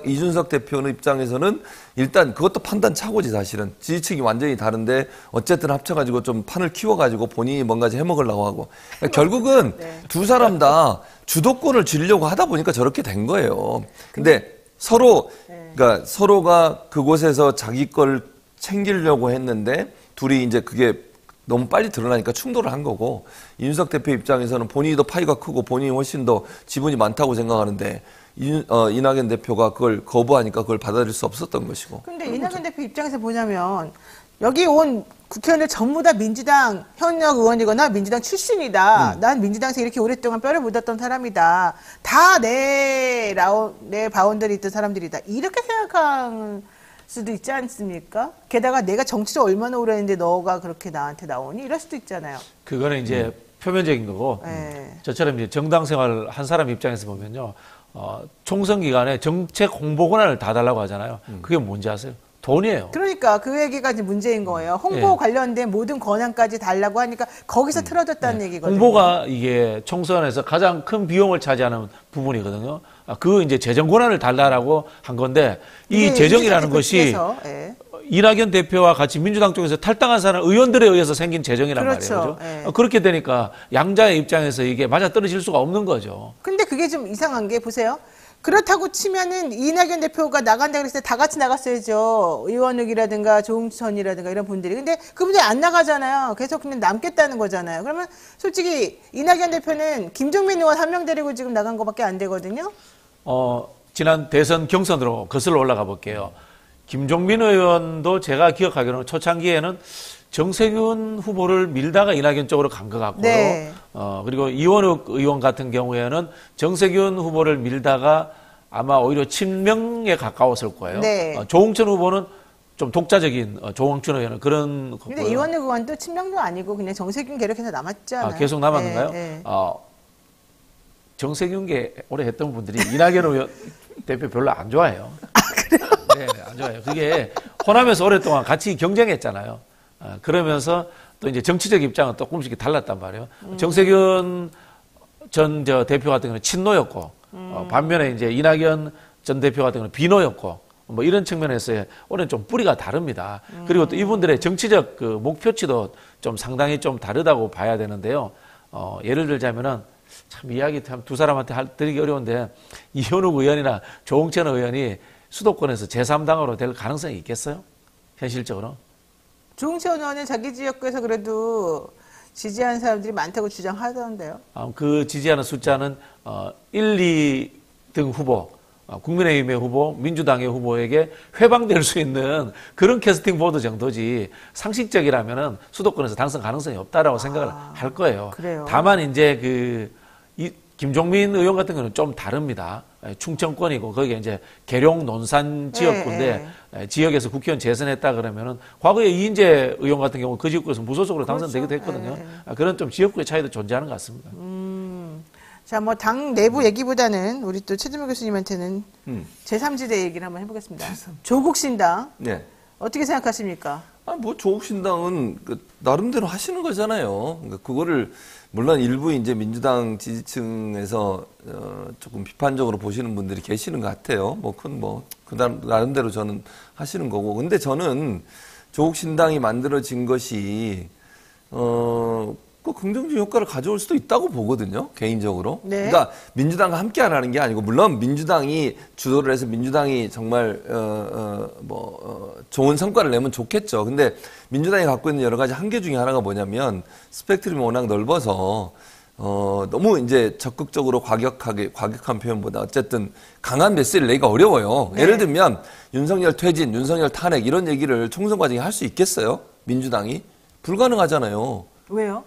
이준석 대표는 입장에서는 일단 그것도 판단 착오지 사실은. 지지층이 완전히 다른데 어쨌든 합쳐가지고 좀 판을 키워가지고 본인이 뭔가 해먹으려고 하고. 그러니까 결국은 두 사람 다 주도권을 쥐려고 하다 보니까 저렇게 된 거예요. 근데 그러니까 서로가 그곳에서 자기 걸 챙기려고 했는데 둘이 이제 그게 너무 빨리 드러나니까 충돌을 한 거고 이준석 대표 입장에서는 본인이 더 파이가 크고 본인이 훨씬 더 지분이 많다고 생각하는데 이낙연 대표가 그걸 거부하니까 그걸 받아들일 수 없었던 것이고. 근데 이낙연 대표 입장에서 보자면 여기 온 국회의원들 전부 다 민주당 현역 의원이거나 민주당 출신이다. 난 민주당에서 이렇게 오랫동안 뼈를 묻었던 사람이다. 다 내 바운더리 있던 사람들이다. 이렇게 생각할 수도 있지 않습니까? 게다가 내가 정치를 얼마나 오래 했는데 너가 그렇게 나한테 나오니? 이럴 수도 있잖아요. 그거는 이제 표면적인 거고 저처럼 이제 정당 생활을 한 사람 입장에서 보면요. 총선 기간에 정책 홍보 권한을 다 달라고 하잖아요. 그게 뭔지 아세요? 돈이에요. 그러니까 그 얘기가 이제 문제인 거예요. 홍보 관련된 모든 권한까지 달라고 하니까 거기서 틀어졌다는 얘기거든요. 홍보가 이게 총선에서 가장 큰 비용을 차지하는 부분이거든요. 그 이제 재정 권한을 달라라고 한 건데 이 재정이라는 것이 이낙연 대표와 같이 민주당 쪽에서 탈당한 사람 의원들에 의해서 생긴 재정이란 그렇죠. 말이에요. 그렇죠? 예. 그렇게 되니까 양자의 입장에서 이게 맞아떨어질 수가 없는 거죠. 근데 그게 좀 이상한 게 보세요. 그렇다고 치면은 이낙연 대표가 나간다 그랬을 때 다 같이 나갔어야죠. 의원욱이라든가 조홍천이라든가 이런 분들이. 근데 그분들이 안 나가잖아요. 계속 그냥 남겠다는 거잖아요. 그러면 솔직히 이낙연 대표는 김종민 의원 한 명 데리고 지금 나간 거밖에 안 되거든요. 지난 대선 경선으로 거슬러 올라가 볼게요. 김종민 의원도 제가 기억하기로는 초창기에는 정세균 후보를 밀다가 이낙연 쪽으로 간 것 같고요. 네. 그리고 이원욱 의원 같은 경우에는 정세균 후보를 밀다가 아마 오히려 친명에 가까웠을 거예요. 네. 조홍천 후보는 좀 독자적인 조홍천 의원은 그런 근데 거고요. 이원욱 의원도 친명도 아니고 그냥 정세균 계력해서 남았잖아요. 계속 남았는가요? 네, 네. 정세균계 오래 했던 분들이 이낙연 의원 대표 별로 안 좋아해요. 네, 안 좋아해요. 그게 호남에서 오랫동안 같이 경쟁했잖아요. 그러면서 또 이제 정치적 입장은 또 조금씩 달랐단 말이에요. 정세균 전 대표 같은 경우는 친노였고, 반면에 이제 이낙연 전 대표 같은 경우는 비노였고, 뭐 이런 측면에서 올해는 좀 뿌리가 다릅니다. 그리고 또 이분들의 정치적 그 목표치도 좀 상당히 좀 다르다고 봐야 되는데요. 예를 들자면은 참 이야기 참 두 사람한테 드리기 어려운데 이현욱 의원이나 조홍천 의원이 수도권에서 제3당으로 될 가능성이 있겠어요? 현실적으로? 조홍천 의원은 자기 지역구에서 그래도 지지하는 사람들이 많다고 주장하던데요. 그 지지하는 숫자는 1, 2등 후보, 국민의힘의 후보, 민주당의 후보에게 회방될 수 있는 그런 캐스팅 보드 정도지 상식적이라면은 수도권에서 당선 가능성이 없다라고 생각을 할 거예요. 그래요? 다만 이제 김종민 의원 같은 경우는 좀 다릅니다. 충청권이고 거기에 이제 계룡 논산 지역구인데 지역에서 국회의원 재선했다 그러면은 과거에 이인재 의원 같은 경우 그 지역구에서 무소속으로 당선되기도 했거든요. 그런 좀 지역구의 차이도 존재하는 것 같습니다. 자, 뭐 당 내부 얘기보다는 우리 또 최진모 교수님한테는 제3지대 얘기를 한번 해보겠습니다. 조국 신당 네. 어떻게 생각하십니까? 뭐 조국 신당은 나름대로 하시는 거잖아요. 그러니까 그거를 물론 일부 이제 민주당 지지층에서 조금 비판적으로 보시는 분들이 계시는 것 같아요. 나름대로 저는 하시는 거고. 근데 저는 조국 신당이 만들어진 것이 그 긍정적 효과를 가져올 수도 있다고 보거든요, 개인적으로. 네. 그러니까 민주당과 함께 안 하는 게 아니고, 물론 민주당이 주도를 해서 민주당이 정말 좋은 성과를 내면 좋겠죠. 근데 민주당이 갖고 있는 여러 가지 한계 중에 하나가 뭐냐면 스펙트럼이 워낙 넓어서 너무 이제 적극적으로 과격한 표현보다 어쨌든 강한 메시지를 내기가 어려워요. 네. 예를 들면 윤석열 퇴진, 윤석열 탄핵 이런 얘기를 총선 과정에 할 수 있겠어요? 민주당이? 불가능하잖아요. 왜요?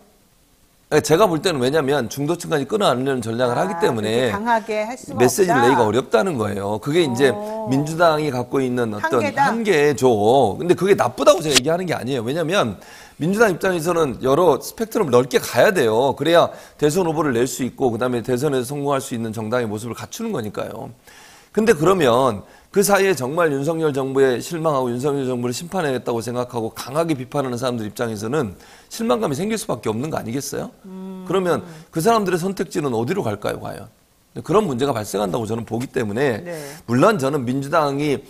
제가 볼 때는 왜냐하면 중도층까지 끌어안으려는 전략을 하기 때문에 강하게 할 수가 메시지를 없다. 내기가 어렵다는 거예요. 그게 이제 민주당이 갖고 있는 어떤 한계다? 한계죠. 근데 그게 나쁘다고 제가 얘기하는 게 아니에요. 왜냐하면 민주당 입장에서는 여러 스펙트럼을 넓게 가야 돼요. 그래야 대선 후보를 낼 수 있고 그다음에 대선에서 성공할 수 있는 정당의 모습을 갖추는 거니까요. 근데 그러면 그 사이에 정말 윤석열 정부에 실망하고 윤석열 정부를 심판해냈다고 생각하고 강하게 비판하는 사람들 입장에서는 실망감이 생길 수밖에 없는 거 아니겠어요? 그러면 그 사람들의 선택지는 어디로 갈까요, 과연? 그런 문제가 발생한다고 저는 보기 때문에 네. 물론 저는 민주당이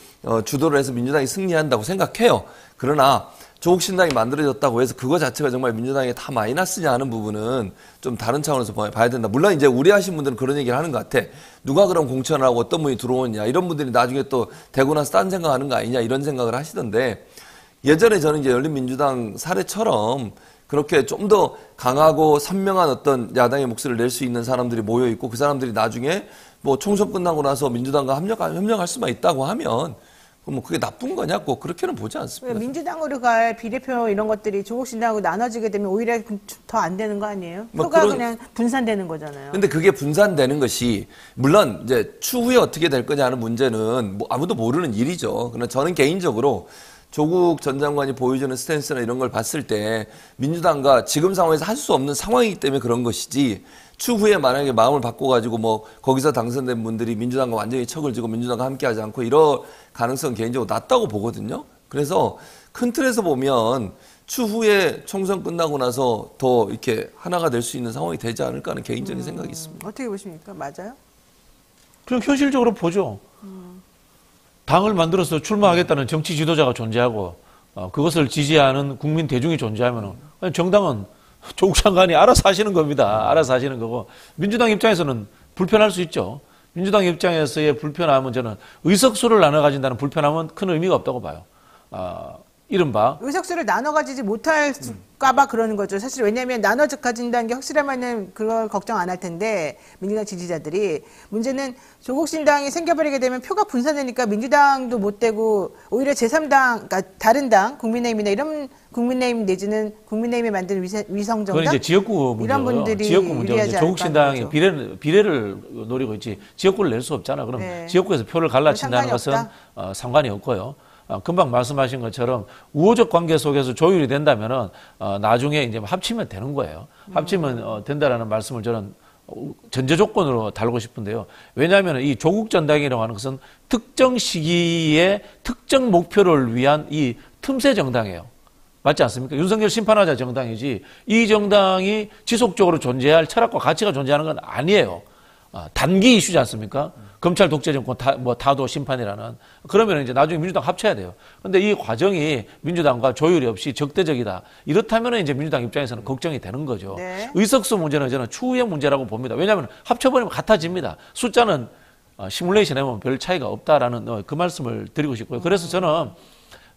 주도를 해서 민주당이 승리한다고 생각해요. 그러나 조국 신당이 만들어졌다고 해서 그거 자체가 정말 민주당에 다 마이너스냐 하는 부분은 좀 다른 차원에서 봐야 된다. 물론 이제 우려하신 분들은 그런 얘기를 하는 것 같아. 누가 그럼 공천을 하고 어떤 분이 들어오느냐. 이런 분들이 나중에 또 되고 나서 딴 생각하는 거 아니냐 이런 생각을 하시던데 예전에 저는 이제 열린민주당 사례처럼 그렇게 좀 더 강하고 선명한 어떤 야당의 목소리를 낼 수 있는 사람들이 모여 있고 그 사람들이 나중에 뭐 총선 끝나고 나서 민주당과 협력할 수만 있다고 하면 그럼 뭐 그게 나쁜 거냐? 꼭 그렇게는 보지 않습니다. 민주당으로 갈 비례표 이런 것들이 조국 신당하고 나눠지게 되면 오히려 더 안 되는 거 아니에요? 뭐 표가 그냥 분산되는 거잖아요. 근데 그게 분산되는 것이 물론 이제 추후에 어떻게 될 거냐 하는 문제는 뭐 아무도 모르는 일이죠. 그러나 저는 개인적으로 조국 전 장관이 보여주는 스탠스나 이런 걸 봤을 때 민주당과 지금 상황에서 할 수 없는 상황이기 때문에 그런 것이지 추후에 만약에 마음을 바꿔가지고 뭐 거기서 당선된 분들이 민주당과 완전히 척을 지고 민주당과 함께하지 않고 이럴 가능성 개인적으로 낮다고 보거든요. 그래서 큰 틀에서 보면 추후에 총선 끝나고 나서 더 이렇게 하나가 될 수 있는 상황이 되지 않을까 하는 개인적인 생각이 있습니다. 어떻게 보십니까? 맞아요? 그럼 현실적으로 보죠. 당을 만들어서 출마하겠다는 정치 지도자가 존재하고 그것을 지지하는 국민 대중이 존재하면 정당은 조국 장관이 알아서 하시는 겁니다. 알아서 하시는 거고 민주당 입장에서는 불편할 수 있죠. 민주당 입장에서의 불편함은 저는 의석수를 나눠 가진다는 불편함은 큰 의미가 없다고 봐요. 이른바 의석수를 나눠 가지지 못할까봐 그러는 거죠. 사실 왜냐하면 나눠 가진다는 게 확실하면은 그걸 걱정 안 할 텐데 민주당 지지자들이 문제는 조국 신당이 생겨버리게 되면 표가 분산되니까 민주당도 못 되고 오히려 제3당, 그러니까 다른 당, 국민의힘이나 이런 국민의힘 내지는 국민의힘이 만든 위성 정당 그건 이제 지역구 문제고요. 이런 분들이 지역구 문제가 이제 조국 신당이 거죠. 비례를 노리고 있지 지역구를 낼 수 없잖아. 그럼 네. 지역구에서 표를 갈라친다는 것은 상관이 없고요. 금방 말씀하신 것처럼 우호적 관계 속에서 조율이 된다면은 나중에 이제 합치면 되는 거예요. 합치면 된다라는 말씀을 저는 전제 조건으로 달고 싶은데요. 왜냐하면 이 조국 전당이라고 하는 것은 특정 시기에 특정 목표를 위한 이 틈새 정당이에요. 맞지 않습니까? 윤석열 심판하자 정당이지 이 정당이 지속적으로 존재할 철학과 가치가 존재하는 건 아니에요. 단기 이슈지 않습니까? 검찰 독재 정권 타도 심판이라는. 그러면 이제 나중에 민주당 합쳐야 돼요. 근데 이 과정이 민주당과 조율이 없이 적대적이다. 이렇다면 이제 민주당 입장에서는 걱정이 되는 거죠. 네. 의석수 문제는 저는 추후의 문제라고 봅니다. 왜냐하면 합쳐버리면 같아집니다. 숫자는 시뮬레이션 해보면 별 차이가 없다라는 그 말씀을 드리고 싶고요. 그래서 저는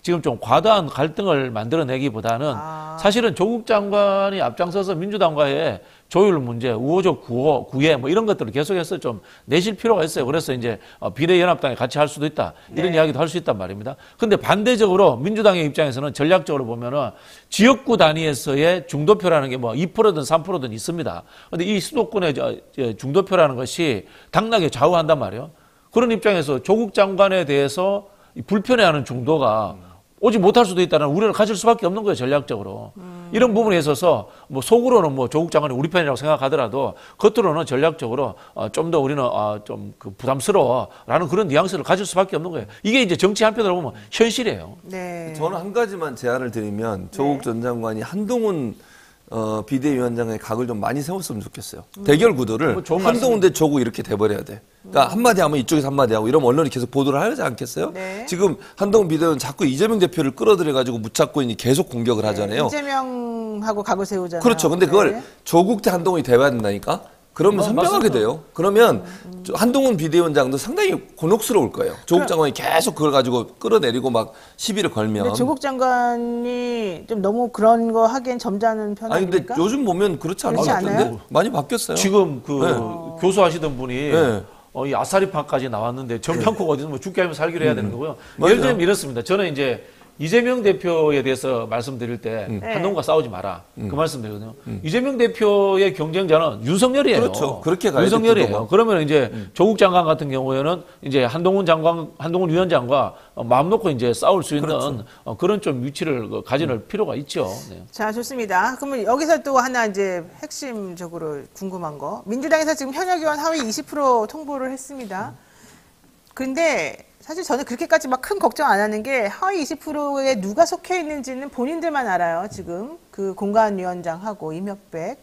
지금 좀 과도한 갈등을 만들어내기보다는 사실은 조국 장관이 앞장서서 민주당과의 조율 문제, 우호적 구애 뭐 이런 것들을 계속해서 좀 내실 필요가 있어요. 그래서 이제 비례연합당에 같이 할 수도 있다. 이런 이야기도 할 수 있단 말입니다. 근데 반대적으로 민주당의 입장에서는 전략적으로 보면은 지역구 단위에서의 중도표라는 게 뭐 2%든 3%든 있습니다. 근데 이 수도권의 중도표라는 것이 당락에 좌우한단 말이에요. 그런 입장에서 조국 장관에 대해서 불편해하는 중도가 오지 못할 수도 있다는 우려를 가질 수밖에 없는 거예요, 전략적으로. 이런 부분에 있어서 뭐 속으로는 뭐 조국 장관이 우리 편이라고 생각하더라도 겉으로는 전략적으로 좀 더 우리는 좀 그 부담스러워라는 그런 뉘앙스를 가질 수밖에 없는 거예요. 이게 이제 정치 한편으로 보면 현실이에요. 네. 저는 한 가지만 제안을 드리면 조국 전 장관이 한동훈 비대위원장의 각을 좀 많이 세웠으면 좋겠어요. 대결 구도를 한동훈 대 조국 이렇게 돼버려야 돼. 그러니까 한마디 하면 이쪽에서 한마디 하고 이러면 언론이 계속 보도를 하지 않겠어요? 네. 지금 한동훈 비대위원 자꾸 이재명 대표를 끌어들여가지고 묻자꾸인이 계속 공격을 하잖아요. 이재명하고 각을 세우잖아요. 그렇죠. 근데 그걸 네. 조국 대 한동훈이 돼야 된다니까? 그러면 선명하게 돼요. 그러면 한동훈 비대위원장도 상당히 곤혹스러울 거예요. 조국 장관이 계속 그걸 가지고 끌어내리고 막 시비를 걸면. 근데 조국 장관이 좀 너무 그런 거 하기엔 점잖은 편 아니 근데 아닙니까? 요즘 보면 그렇지 않은 것 그렇지 같은데 않아요? 많이 바뀌었어요. 지금 교수하시던 분이 네. 이 아사리파까지 나왔는데 정평코가 어디서 뭐 죽게 하면 살기로 해야 되는 거고요. 맞아요. 예를 들면 이렇습니다. 저는 이제 이재명 대표에 대해서 말씀드릴 때 한동훈과 싸우지 마라. 그 말씀드리거든요. 이재명 대표의 경쟁자는 윤석열이에요. 그렇죠. 그렇게 가야죠. 윤석열이에요. 그러면 이제 조국 장관 같은 경우에는 이제 한동훈 위원장과 마음 놓고 이제 싸울 수 있는 그렇죠. 그런 좀 위치를 가질 필요가 있죠. 네. 자, 좋습니다. 그러면 여기서 또 하나 이제 핵심적으로 궁금한 거. 민주당에서 지금 현역 의원 하위 20% 통보를 했습니다. 근데 사실 저는 그렇게까지 막 큰 걱정 안 하는 게 하위 20%에 누가 속해 있는지는 본인들만 알아요. 지금 그 공관위원장하고 임혁백.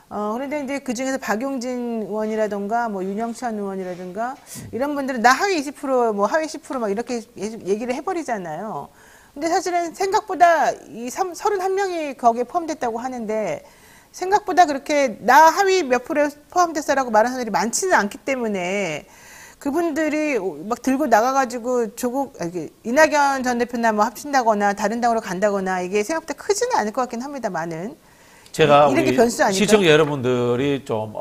그런데 이제 그 중에서 박용진 의원이라든가 뭐 윤영찬 의원이라든가 이런 분들은 나 하위 20% 뭐 하위 10%막 이렇게 얘기를 해버리잖아요. 근데 사실은 생각보다 이 31명이 거기에 포함됐다고 하는데 생각보다 그렇게 나 하위 몇 프로에 포함됐어라고 말하는 사람들이 많지는 않기 때문에 그분들이 막 들고 나가가지고 이낙연 전 대표나 뭐 합친다거나 다른 당으로 간다거나 이게 생각보다 크지는 않을 것 같긴 합니다. 많은. 제가 이런 게 변수 아닐까요? 시청자 여러분들이 좀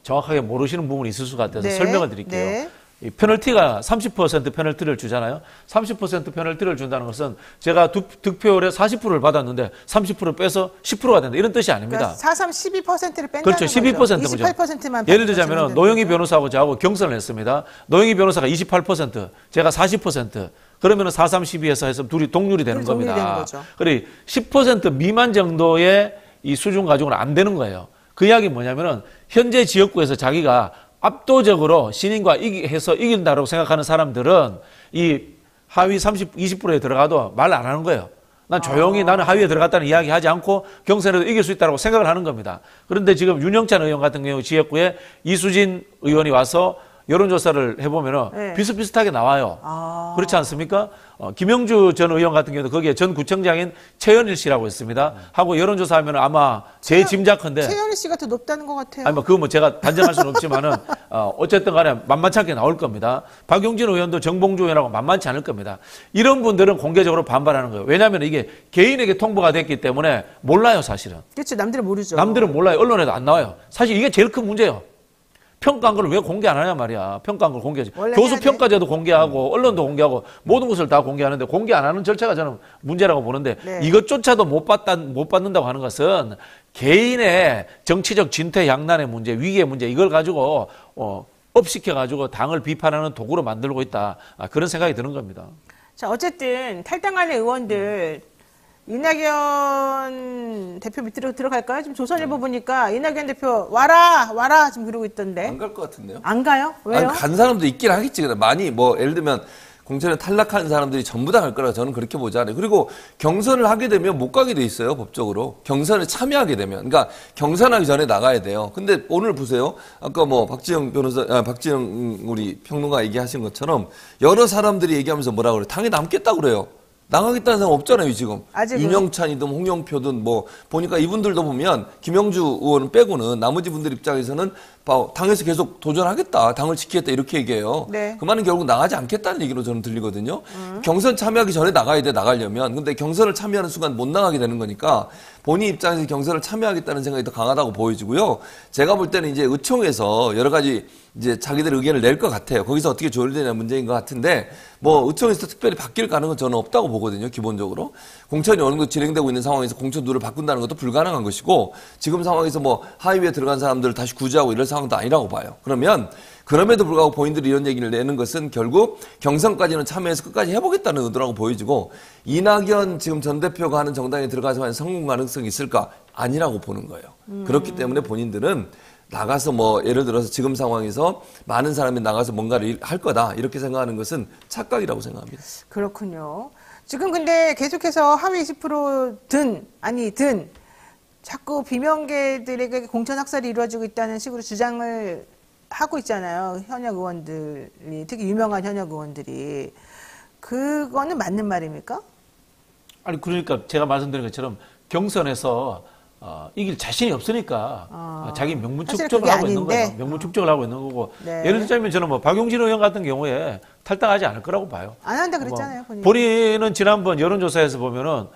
정확하게 모르시는 부분이 있을 것 같아서 네. 설명을 드릴게요. 네. 이 페널티가 30% 페널티를 주잖아요. 30% 페널티를 준다는 것은 제가 득표율의 40%를 받았는데 30% 빼서 10%가 된다. 이런 뜻이 아닙니다. 그러니까 4, 3, 12%를 뺀다는 그렇죠. 12%죠. 28%만 예를 들자면 노영희 변호사하고 저하고 경선을 했습니다. 노영희 변호사가 28%, 제가 40%. 그러면 4, 3, 12에서 해서 둘이 동률이 되는 동률이 겁니다. 되는 거죠. 그리고 10% 미만 정도의 이 수준 가지고는 안 되는 거예요. 그 이야기 뭐냐면은 현재 지역구에서 자기가 압도적으로 신인과 해서 이긴다고 생각하는 사람들은 이 하위 20%에 들어가도 말 안 하는 거예요. 난 조용히 나는 하위에 들어갔다는 이야기 하지 않고 경선에도 이길 수 있다고 생각을 하는 겁니다. 그런데 지금 윤영찬 의원 같은 경우 지역구에 이수진 의원이 와서 여론조사를 해보면은 네. 비슷비슷하게 나와요. 아. 그렇지 않습니까? 김영주 전 의원 같은 경우도 거기에 전 구청장인 최현일 씨라고 있습니다. 하고 여론조사하면 아마 제 짐작컨대 최현희 씨가 더 높다는 것 같아요. 아니 뭐 그거 뭐 제가 단정할 수는 없지만은 어쨌든 간에 만만치 않게 나올 겁니다. 박용진 의원도 정봉주 의원하고 만만치 않을 겁니다. 이런 분들은 공개적으로 반발하는 거예요. 왜냐하면 이게 개인에게 통보가 됐기 때문에 몰라요, 사실은. 그렇죠. 남들은 모르죠. 남들은 몰라요. 언론에도 안 나와요. 사실 이게 제일 큰 문제예요. 평가한 걸 왜 공개 안 하냐 말이야. 평가한 걸 공개하지. 원래 교수 해야 돼. 평가제도 공개하고 언론도 공개하고 모든 것을 다 공개하는데 공개 안 하는 절차가 저는 문제라고 보는데 네. 이것조차도 못 받는다고 하는 것은 개인의 정치적 진퇴양난의 문제, 위기의 문제 이걸 가지고 업시켜가지고 당을 비판하는 도구로 만들고 있다. 그런 생각이 드는 겁니다. 자, 어쨌든 탈당하는 의원들 이낙연 대표 밑으로 들어갈까요? 지금 조선일보 보니까 이낙연 대표 와라 지금 그러고 있던데. 안 갈 것 같은데요? 안 가요? 왜요? 아니, 간 사람도 있긴 하겠지. 근데 많이 뭐 예를 들면 공천에 탈락한 사람들이 전부 다 갈 거라 저는 그렇게 보지 않아요. 그리고 경선을 하게 되면 못 가게 돼 있어요, 법적으로. 경선에 참여하게 되면. 그러니까 경선하기 전에 나가야 돼요. 근데 오늘 보세요. 아까 뭐 박지영 우리 평론가 얘기하신 것처럼 여러 사람들이 얘기하면서 뭐라 그래요? 당에 남겠다고 그래요. 나가겠다는 사람 없잖아요, 지금. 아직은. 윤영찬이든 홍영표든 뭐, 보니까 이분들도 보면 김영주 의원은 빼고는 나머지 분들 입장에서는 당에서 계속 도전하겠다, 당을 지키겠다, 이렇게 얘기해요. 네. 그 말은 결국 나가지 않겠다는 얘기로 저는 들리거든요. 경선 참여하기 전에 나가야 돼, 나가려면. 근데 경선을 참여하는 순간 못 나가게 되는 거니까 본인 입장에서 경선을 참여하겠다는 생각이 더 강하다고 보여지고요. 제가 볼 때는 이제 의총에서 여러 가지 이제 자기들 의견을 낼 것 같아요. 거기서 어떻게 조율되냐 문제인 것 같은데 뭐 의총에서 특별히 바뀔 가능은 저는 없다고 보거든요. 기본적으로. 공천이 어느 정도 진행되고 있는 상황에서 공천 룰을 바꾼다는 것도 불가능한 것이고 지금 상황에서 뭐 하위에 들어간 사람들을 다시 구제하고 이럴 상황도 아니라고 봐요. 그러면 그럼에도 불구하고 본인들이 이런 얘기를 내는 것은 결국 경선까지는 참여해서 끝까지 해보겠다는 의도라고 보여지고 이낙연 지금 전 대표가 하는 정당에 들어가서 성공 가능성이 있을까? 아니라고 보는 거예요. 그렇기 때문에 본인들은 나가서 뭐 예를 들어서 지금 상황에서 많은 사람이 나가서 뭔가를 할 거다 이렇게 생각하는 것은 착각이라고 생각합니다. 그렇군요. 지금 근데 계속해서 하위 20%든 자꾸 비명계들에게 공천 학살이 이루어지고 있다는 식으로 주장을 하고 있잖아요. 현역 의원들이, 특히 유명한 현역 의원들이. 그거는 맞는 말입니까? 아니 그러니까 제가 말씀드린 것처럼 경선에서 이길 자신이 없으니까 자기 명문 사실 축적을 그게 하고 있는 아닌데. 거예요. 명문 축적을 하고 있는 거고 네. 예를 들자면 저는 뭐 박용진 의원 같은 경우에 탈당하지 않을 거라고 봐요. 안 한다 그랬잖아요. 본인은 지난번 여론조사에서 보면은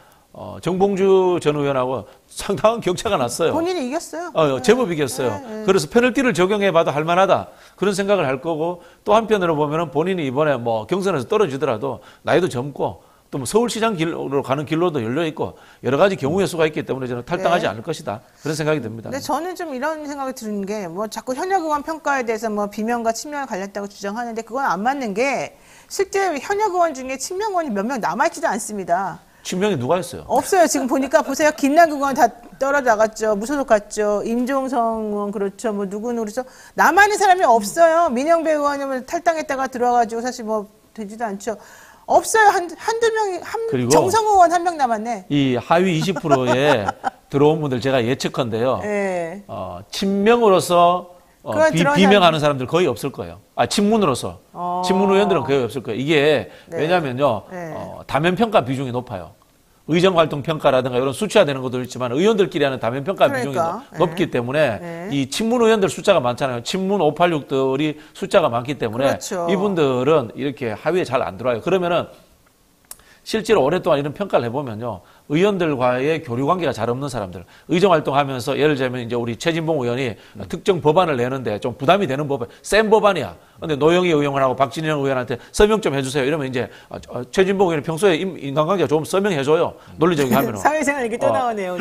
정봉주 전 의원하고 상당한 격차가 났어요. 본인이 이겼어요. 제법 이겼어요. 그래서 페널티를 적용해봐도 할만하다 그런 생각을 할 거고 또 한편으로 보면은 본인이 이번에 뭐 경선에서 떨어지더라도 나이도 젊고 또 뭐 서울시장 길로 가는 길로도 열려 있고 여러 가지 경우의 수가 있기 때문에 저는 탈당하지 않을 것이다 그런 생각이 듭니다. 근데 저는 좀 이런 생각이 드는 게 뭐 자꾸 현역 의원 평가에 대해서 뭐 비명과 친명을 갈렸다고 주장하는데 그건 안 맞는 게 실제 현역 의원 중에 친명 의원이 몇 명 남아있지도 않습니다. 친명이 누가 있어요? 없어요. 지금 보니까 보세요. 김남국 의원 다 떨어져 나갔죠. 무소속 갔죠. 임종성 의원 그렇죠. 뭐 누구는 그렇죠. 남아있는 사람이 없어요. 민영배 의원은 탈당했다가 들어와가지고 사실 뭐 되지도 않죠. 없어요. 한두 명이, 그리고 정성 의원 한 명 남았네. 이 하위 20%에 들어온 분들 제가 예측컨대요. 네. 친명으로서 들어온 비명하는 사람들 거의 없을 거예요. 친문으로서. 친문 의원들은 거의 없을 거예요. 이게 네. 왜냐면요. 네. 다면평가 비중이 높아요. 의정활동 평가라든가 이런 수치화되는 것도 있지만 의원들끼리 하는 다면평가 비중이 높기 때문에 이 친문 의원들 숫자가 많잖아요. 친문 586들이 숫자가 많기 때문에 그렇죠. 이분들은 이렇게 하위에 잘 안 들어와요. 그러면은 실제로 오랫동안 이런 평가를 해보면요. 의원들과의 교류 관계가 잘 없는 사람들. 의정활동하면서 예를 들자면 이제 우리 최진봉 의원이 특정 법안을 내는데 좀 부담이 되는 법안, 센 법안이야. 근데 노영희 의원하고 박진영 의원한테 서명 좀 해주세요. 이러면 이제 최진봉 의원이 평소에 인간관계가 좀 서명해줘요. 논리적인 하면은. 사회생활 이게 또 나오네요.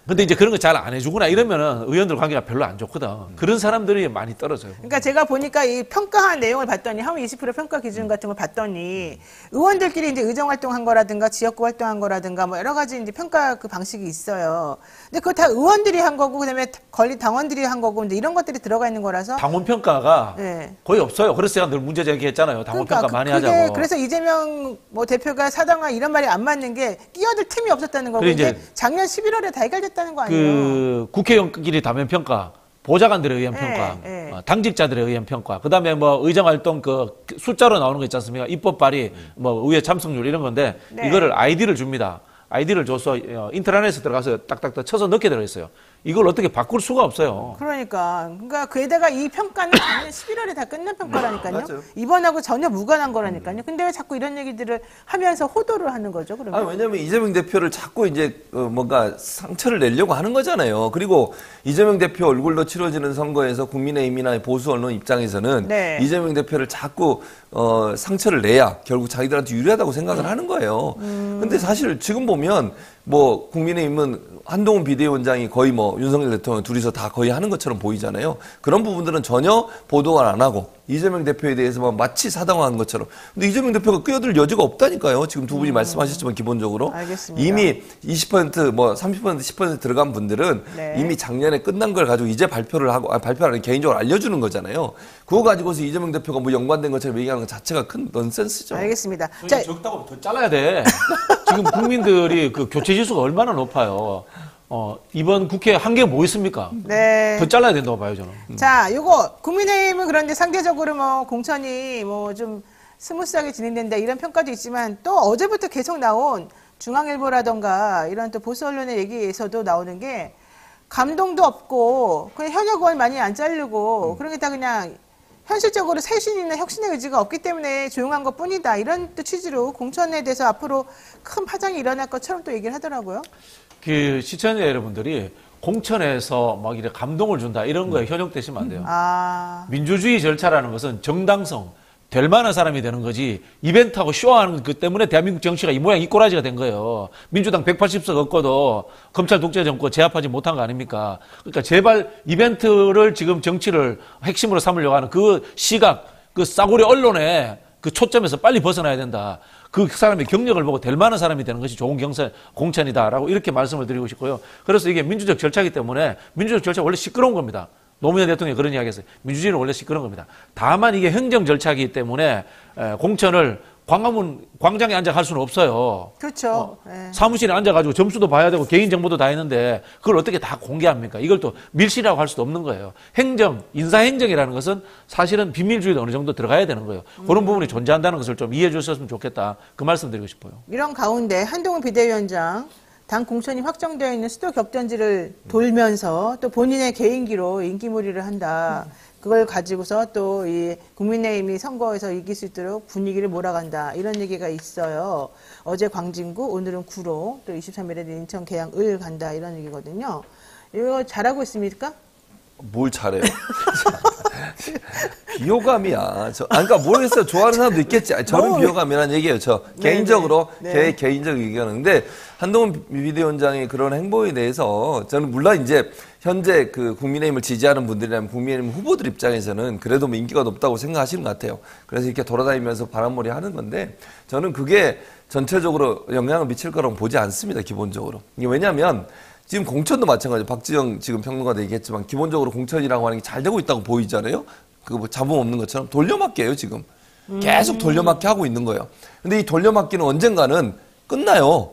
근데 이제 그런 거 잘 안 해주구나 이러면은 의원들 관계가 별로 안 좋거든. 그런 사람들이 많이 떨어져요. 그러니까 제가 보니까 이 평가한 내용을 봤더니 하위 20% 평가 기준 같은 걸 봤더니 의원들끼리 이제 의정 활동한 거라든가 지역구 활동한 거라든가 뭐 여러 가지 이제 평가 그 방식이 있어요. 근데 그거 다 의원들이 한 거고 그다음에 권리 당원들이 한 거고 이제 이런 것들이 들어가 있는 거라서 당원 평가가 거의 없어요. 그래서 제가 늘 문제 제기했잖아요. 당원 평가 많이 하자고. 그래서 이재명 뭐 대표가 사당화 이런 말이 안 맞는 게 끼어들 틈이 없었다는 거고 이제 작년 11월에 다 해결됐다는 거 아니에요? 그 국회의원끼리 다면 평가 보좌관들에 의한 네, 평가, 네. 당직자들에 의한 평가, 그다음에 뭐 의정활동 그 숫자로 나오는 거 있지 않습니까? 입법 발의, 뭐 의회 참석률 이런 건데 네. 이거를 아이디를 줍니다. 아이디를 줘서 인트라넷에 들어가서 딱딱딱 쳐서 넣게 되어 있어요. 이걸 어떻게 바꿀 수가 없어요. 그러니까 그에다가 이 평가는 작년 11월에 다 끝난 평가라니까요. 맞아요. 이번하고 전혀 무관한 거라니까요. 근데 왜 자꾸 이런 얘기들을 하면서 호도를 하는 거죠? 그러면? 왜냐면 이재명 대표를 자꾸 이제 뭔가 상처를 내려고 하는 거잖아요. 그리고 이재명 대표 얼굴로 치러지는 선거에서 국민의힘이나 보수 언론 입장에서는 네. 이재명 대표를 자꾸 상처를 내야 결국 자기들한테 유리하다고 생각을 하는 거예요. 근데 사실 지금 보면 뭐 국민의힘은 한동훈 비대위원장이 거의 뭐 윤석열 대통령 둘이서 다 거의 하는 것처럼 보이잖아요. 그런 부분들은 전혀 보도를 안 하고 이재명 대표에 대해서만 마치 사당화한 것처럼. 근데 이재명 대표가 끼어들 여지가 없다니까요. 지금 두 분이 말씀하셨지만 기본적으로. 알겠습니다. 이미 20% 뭐 30% 10% 들어간 분들은 네. 이미 작년에 끝난 걸 가지고 이제 발표를 하고 발표를 아니 개인적으로 알려주는 거잖아요. 그거 가지고서 이재명 대표가 뭐 연관된 것처럼 얘기하는 것 자체가 큰 넌센스죠. 알겠습니다. 자, 적다고 더 잘라야 돼. 지금 국민들이 그 교체 지수가 얼마나 높아요. 이번 국회 한 게 뭐 있습니까? 네. 더 잘라야 된다고 봐요, 저는. 자, 요거 국민의힘은 그런데 상대적으로 뭐 공천이 뭐 좀 스무스하게 진행된다 이런 평가도 있지만 또 어제부터 계속 나온 중앙일보라던가 이런 또 보수 언론의 얘기에서도 나오는 게 감동도 없고 그냥 현역 의원 많이 안 자르고 그런 게 다 그냥 현실적으로 쇄신이나 혁신의 의지가 없기 때문에 조용한 것 뿐이다. 이런 또 취지로 공천에 대해서 앞으로 큰 파장이 일어날 것처럼 또 얘기를 하더라고요. 그 시청자 여러분들이 공천에서 막 이렇게 감동을 준다 이런 거에 현혹되시면 안 돼요. 민주주의 절차라는 것은 정당성, 될 만한 사람이 되는 거지 이벤트하고 쇼하는 그 때문에 대한민국 정치가 이 모양 이 꼬라지가 된 거예요. 민주당 180석 얻고도 검찰 독재 정권 제압하지 못한 거 아닙니까? 그러니까 제발 이벤트를 지금 정치를 핵심으로 삼으려고 하는 그 시각, 그 싸구려 언론의 그 초점에서 빨리 벗어나야 된다. 그 사람의 경력을 보고 될 만한 사람이 되는 것이 좋은 공천이다라고 이렇게 말씀을 드리고 싶고요. 그래서 이게 민주적 절차이기 때문에 민주적 절차가 원래 시끄러운 겁니다. 노무현 대통령이 그런 이야기 했어요. 민주주의는 원래 시끄러운 겁니다. 다만 이게 행정 절차이기 때문에 공천을 광화문 광장에 앉아 갈 수는 없어요. 그렇죠. 네. 사무실에 앉아가지고 점수도 봐야 되고 개인정보도 다 했는데 그걸 어떻게 다 공개합니까? 이걸 또 밀실이라고 할 수도 없는 거예요. 행정, 인사행정이라는 것은 사실은 비밀주의도 어느 정도 들어가야 되는 거예요. 그런 부분이 존재한다는 것을 좀 이해해 주셨으면 좋겠다. 그 말씀 드리고 싶어요. 이런 가운데 한동훈 비대위원장 당 공천이 확정되어 있는 수도 격전지를 돌면서 또 본인의 개인기로 인기몰이를 한다. 그걸 가지고서 또 이 국민의힘이 선거에서 이길 수 있도록 분위기를 몰아간다. 이런 얘기가 있어요. 어제 광진구, 오늘은 구로, 또 23일에는 인천 계양 을 간다. 이런 얘기거든요. 이거 잘하고 있습니까? 뭘 잘해요? 비호감이야. 그러니까 모르겠어요. 좋아하는 사람도 있겠지. 저는 비호감이라는 얘기예요. 개인적으로 제 개인적 의견은. 근데 한동훈 비대위원장의 그런 행보에 대해서 저는 물론 이제 현재 그 국민의힘을 지지하는 분들이라면 국민의힘 후보들 입장에서는 그래도 뭐 인기가 높다고 생각하시는 것 같아요. 그래서 이렇게 돌아다니면서 바람몰이 하는 건데 저는 그게 전체적으로 영향을 미칠 거라고 보지 않습니다. 기본적으로. 이게 왜냐하면 지금 공천도 마찬가지예요. 박지영 지금 평론가도 얘기했지만 기본적으로 공천이라고 하는 게 잘 되고 있다고 보이잖아요. 그거 뭐 잡음 없는 것처럼 돌려막기예요, 지금. 계속 돌려막기 하고 있는 거예요. 근데 이 돌려막기는 언젠가는 끝나요.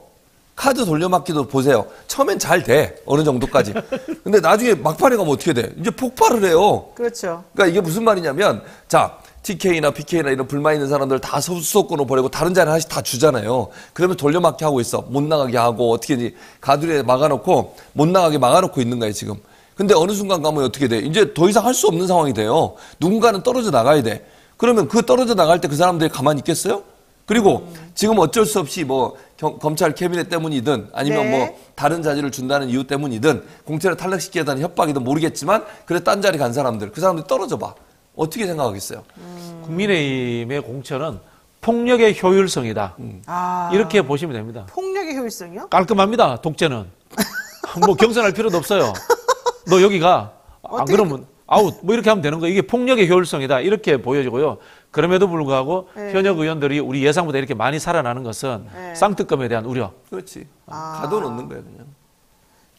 카드 돌려막기도 보세요. 처음엔 잘 돼. 어느 정도까지. 근데 나중에 막판에 가면 어떻게 돼? 이제 폭발을 해요. 그렇죠. 그러니까 이게 무슨 말이냐면 자, TK나 PK나 이런 불만 있는 사람들 다 수도권으로 보내고 다른 자리 하나씩 다 주잖아요. 그러면 돌려막기 하고 있어. 못 나가게 하고 어떻게든지 가두리에 막아놓고 못 나가게 막아놓고 있는 거예요, 지금. 근데 어느 순간 가면 어떻게 돼? 이제 더 이상 할 수 없는 상황이 돼요. 누군가는 떨어져 나가야 돼. 그러면 그 떨어져 나갈 때 그 사람들이 가만히 있겠어요? 그리고 지금 어쩔 수 없이 뭐 검찰 캐비넷 때문이든 아니면 뭐 다른 자질을 준다는 이유 때문이든 공천을 탈락시키겠다는 협박이든 모르겠지만 그래 딴 자리 간 사람들 그 사람들 떨어져 봐. 어떻게 생각하겠어요? 국민의힘의 공천은 폭력의 효율성이다. 이렇게 보시면 됩니다. 폭력의 효율성이요? 깔끔합니다. 독재는. 뭐 경선할 필요도 없어요. 너 여기 가. 안 그러면 아웃. 뭐 이렇게 하면 되는 거예요. 이게 폭력의 효율성이다. 이렇게 보여지고요. 그럼에도 불구하고 현역 의원들이 우리 예상보다 이렇게 많이 살아나는 것은 쌍특검에 대한 우려. 그렇지. 가둬놓는 거예요, 그냥.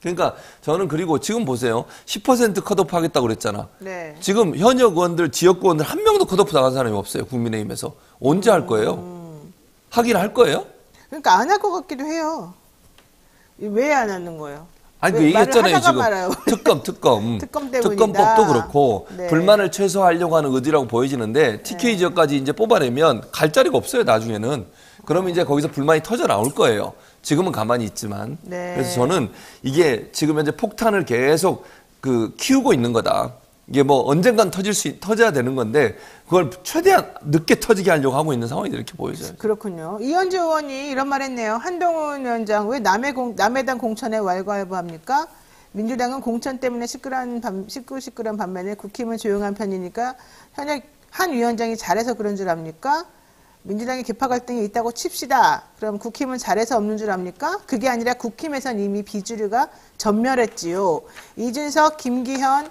그러니까 저는 그리고 지금 보세요. 10% 컷오프 하겠다고 그랬잖아. 네. 지금 현역 의원들, 지역 의원들 한 명도 컷오프 나간 사람이 없어요. 국민의힘에서. 언제 할 거예요? 하긴 할 거예요? 그러니까 안 할 것 같기도 해요. 왜 안 하는 거예요? 아니 그 왜 말을 얘기했잖아요 하다가 지금 말아요. 특검 특검 때문이다. 특검법도 그렇고 네. 불만을 최소화하려고 하는 의지라고 보여지는데 TK 지역까지 이제 뽑아내면 갈 자리가 없어요 나중에는. 그러면 이제 거기서 불만이 터져 나올 거예요. 지금은 가만히 있지만. 네. 그래서 저는 이게 지금 현재 폭탄을 계속 키우고 있는 거다. 이게 뭐 언젠간 터져야 되는 건데 그걸 최대한 늦게 터지게 하려고 하고 있는 상황이 이렇게 보여져요. 그렇군요. 이현주 의원이 이런 말 했네요. 한동훈 위원장 왜 남의 당 공천에 왈가왈부합니까? 민주당은 공천 때문에 시끄러운 반면에 국힘은 조용한 편이니까 현역 한 위원장이 잘해서 그런 줄 압니까? 민주당의 계파 갈등이 있다고 칩시다. 그럼 국힘은 잘해서 없는 줄 압니까? 그게 아니라 국힘에선 이미 비주류가 전멸했지요. 이준석, 김기현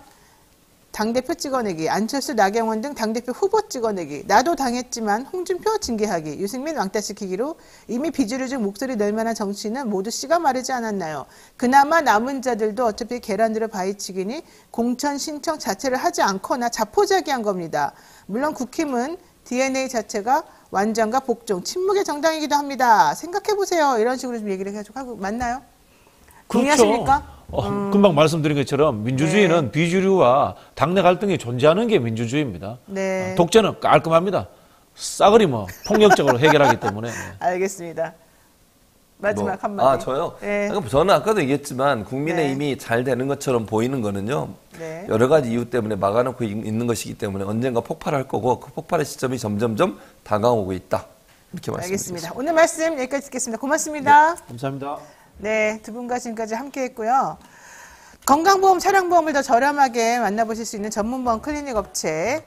당대표 찍어내기, 안철수, 나경원 등 당대표 후보 찍어내기, 나도 당했지만 홍준표 징계하기, 유승민 왕따시키기로 이미 비주류적 목소리 낼 만한 정치인은 모두 씨가 마르지 않았나요? 그나마 남은 자들도 어차피 계란으로 바위치기니 공천 신청 자체를 하지 않거나 자포자기한 겁니다. 물론 국힘은 DNA 자체가 완전과 복종, 침묵의 정당이기도 합니다. 생각해보세요. 이런 식으로 좀 얘기를 계속 하고 맞나요? 동의하십니까? 금방 말씀드린 것처럼 민주주의는 네. 비주류와 당내 갈등이 존재하는 게 민주주의입니다. 네. 독재는 깔끔합니다. 싸그리 폭력적으로 해결하기 때문에. 알겠습니다. 마지막 한마디. 저요? 네. 저는 아까도 얘기했지만 국민의힘이 네. 잘 되는 것처럼 보이는 거는요. 네. 여러 가지 이유 때문에 막아놓고 있는 것이기 때문에 언젠가 폭발할 거고 그 폭발의 시점이 점점점 다가오고 있다. 이렇게 말씀드리겠습니다. 알겠습니다. 오늘 말씀 여기까지 듣겠습니다. 고맙습니다. 감사합니다. 네, 두 분과 지금까지 함께했고요. 건강보험, 차량보험을 더 저렴하게 만나보실 수 있는 전문보험 클리닉 업체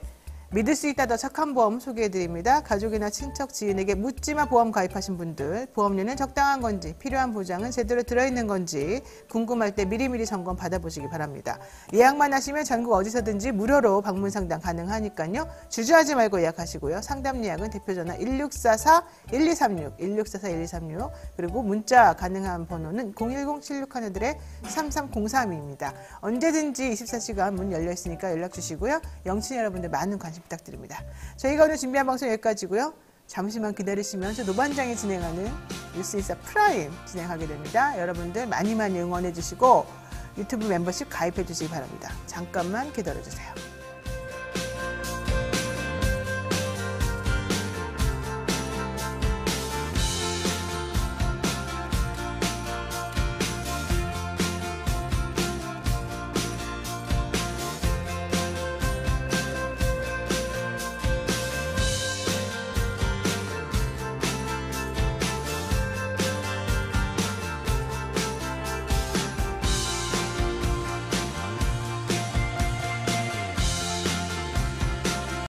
믿을 수 있다 더 착한 보험 소개해드립니다. 가족이나 친척, 지인에게 묻지마 보험 가입하신 분들, 보험료는 적당한 건지, 필요한 보장은 제대로 들어있는 건지 궁금할 때 미리미리 점검 받아보시기 바랍니다. 예약만 하시면 전국 어디서든지 무료로 방문 상담 가능하니까요. 주저하지 말고 예약하시고요. 상담 예약은 대표전화 1644-1236, 1644-1236 그리고 문자 가능한 번호는 010-76하늘의-3303입니다. 언제든지 24시간 문 열려있으니까 연락주시고요. 영친 여러분들 많은 관심 부탁드립니다. 저희가 오늘 준비한 방송 여기까지고요. 잠시만 기다리시면서 노반장이 진행하는 뉴스인사 프라임 진행하게 됩니다. 여러분들 많이 응원해 주시고 유튜브 멤버십 가입해 주시기 바랍니다. 잠깐만 기다려 주세요.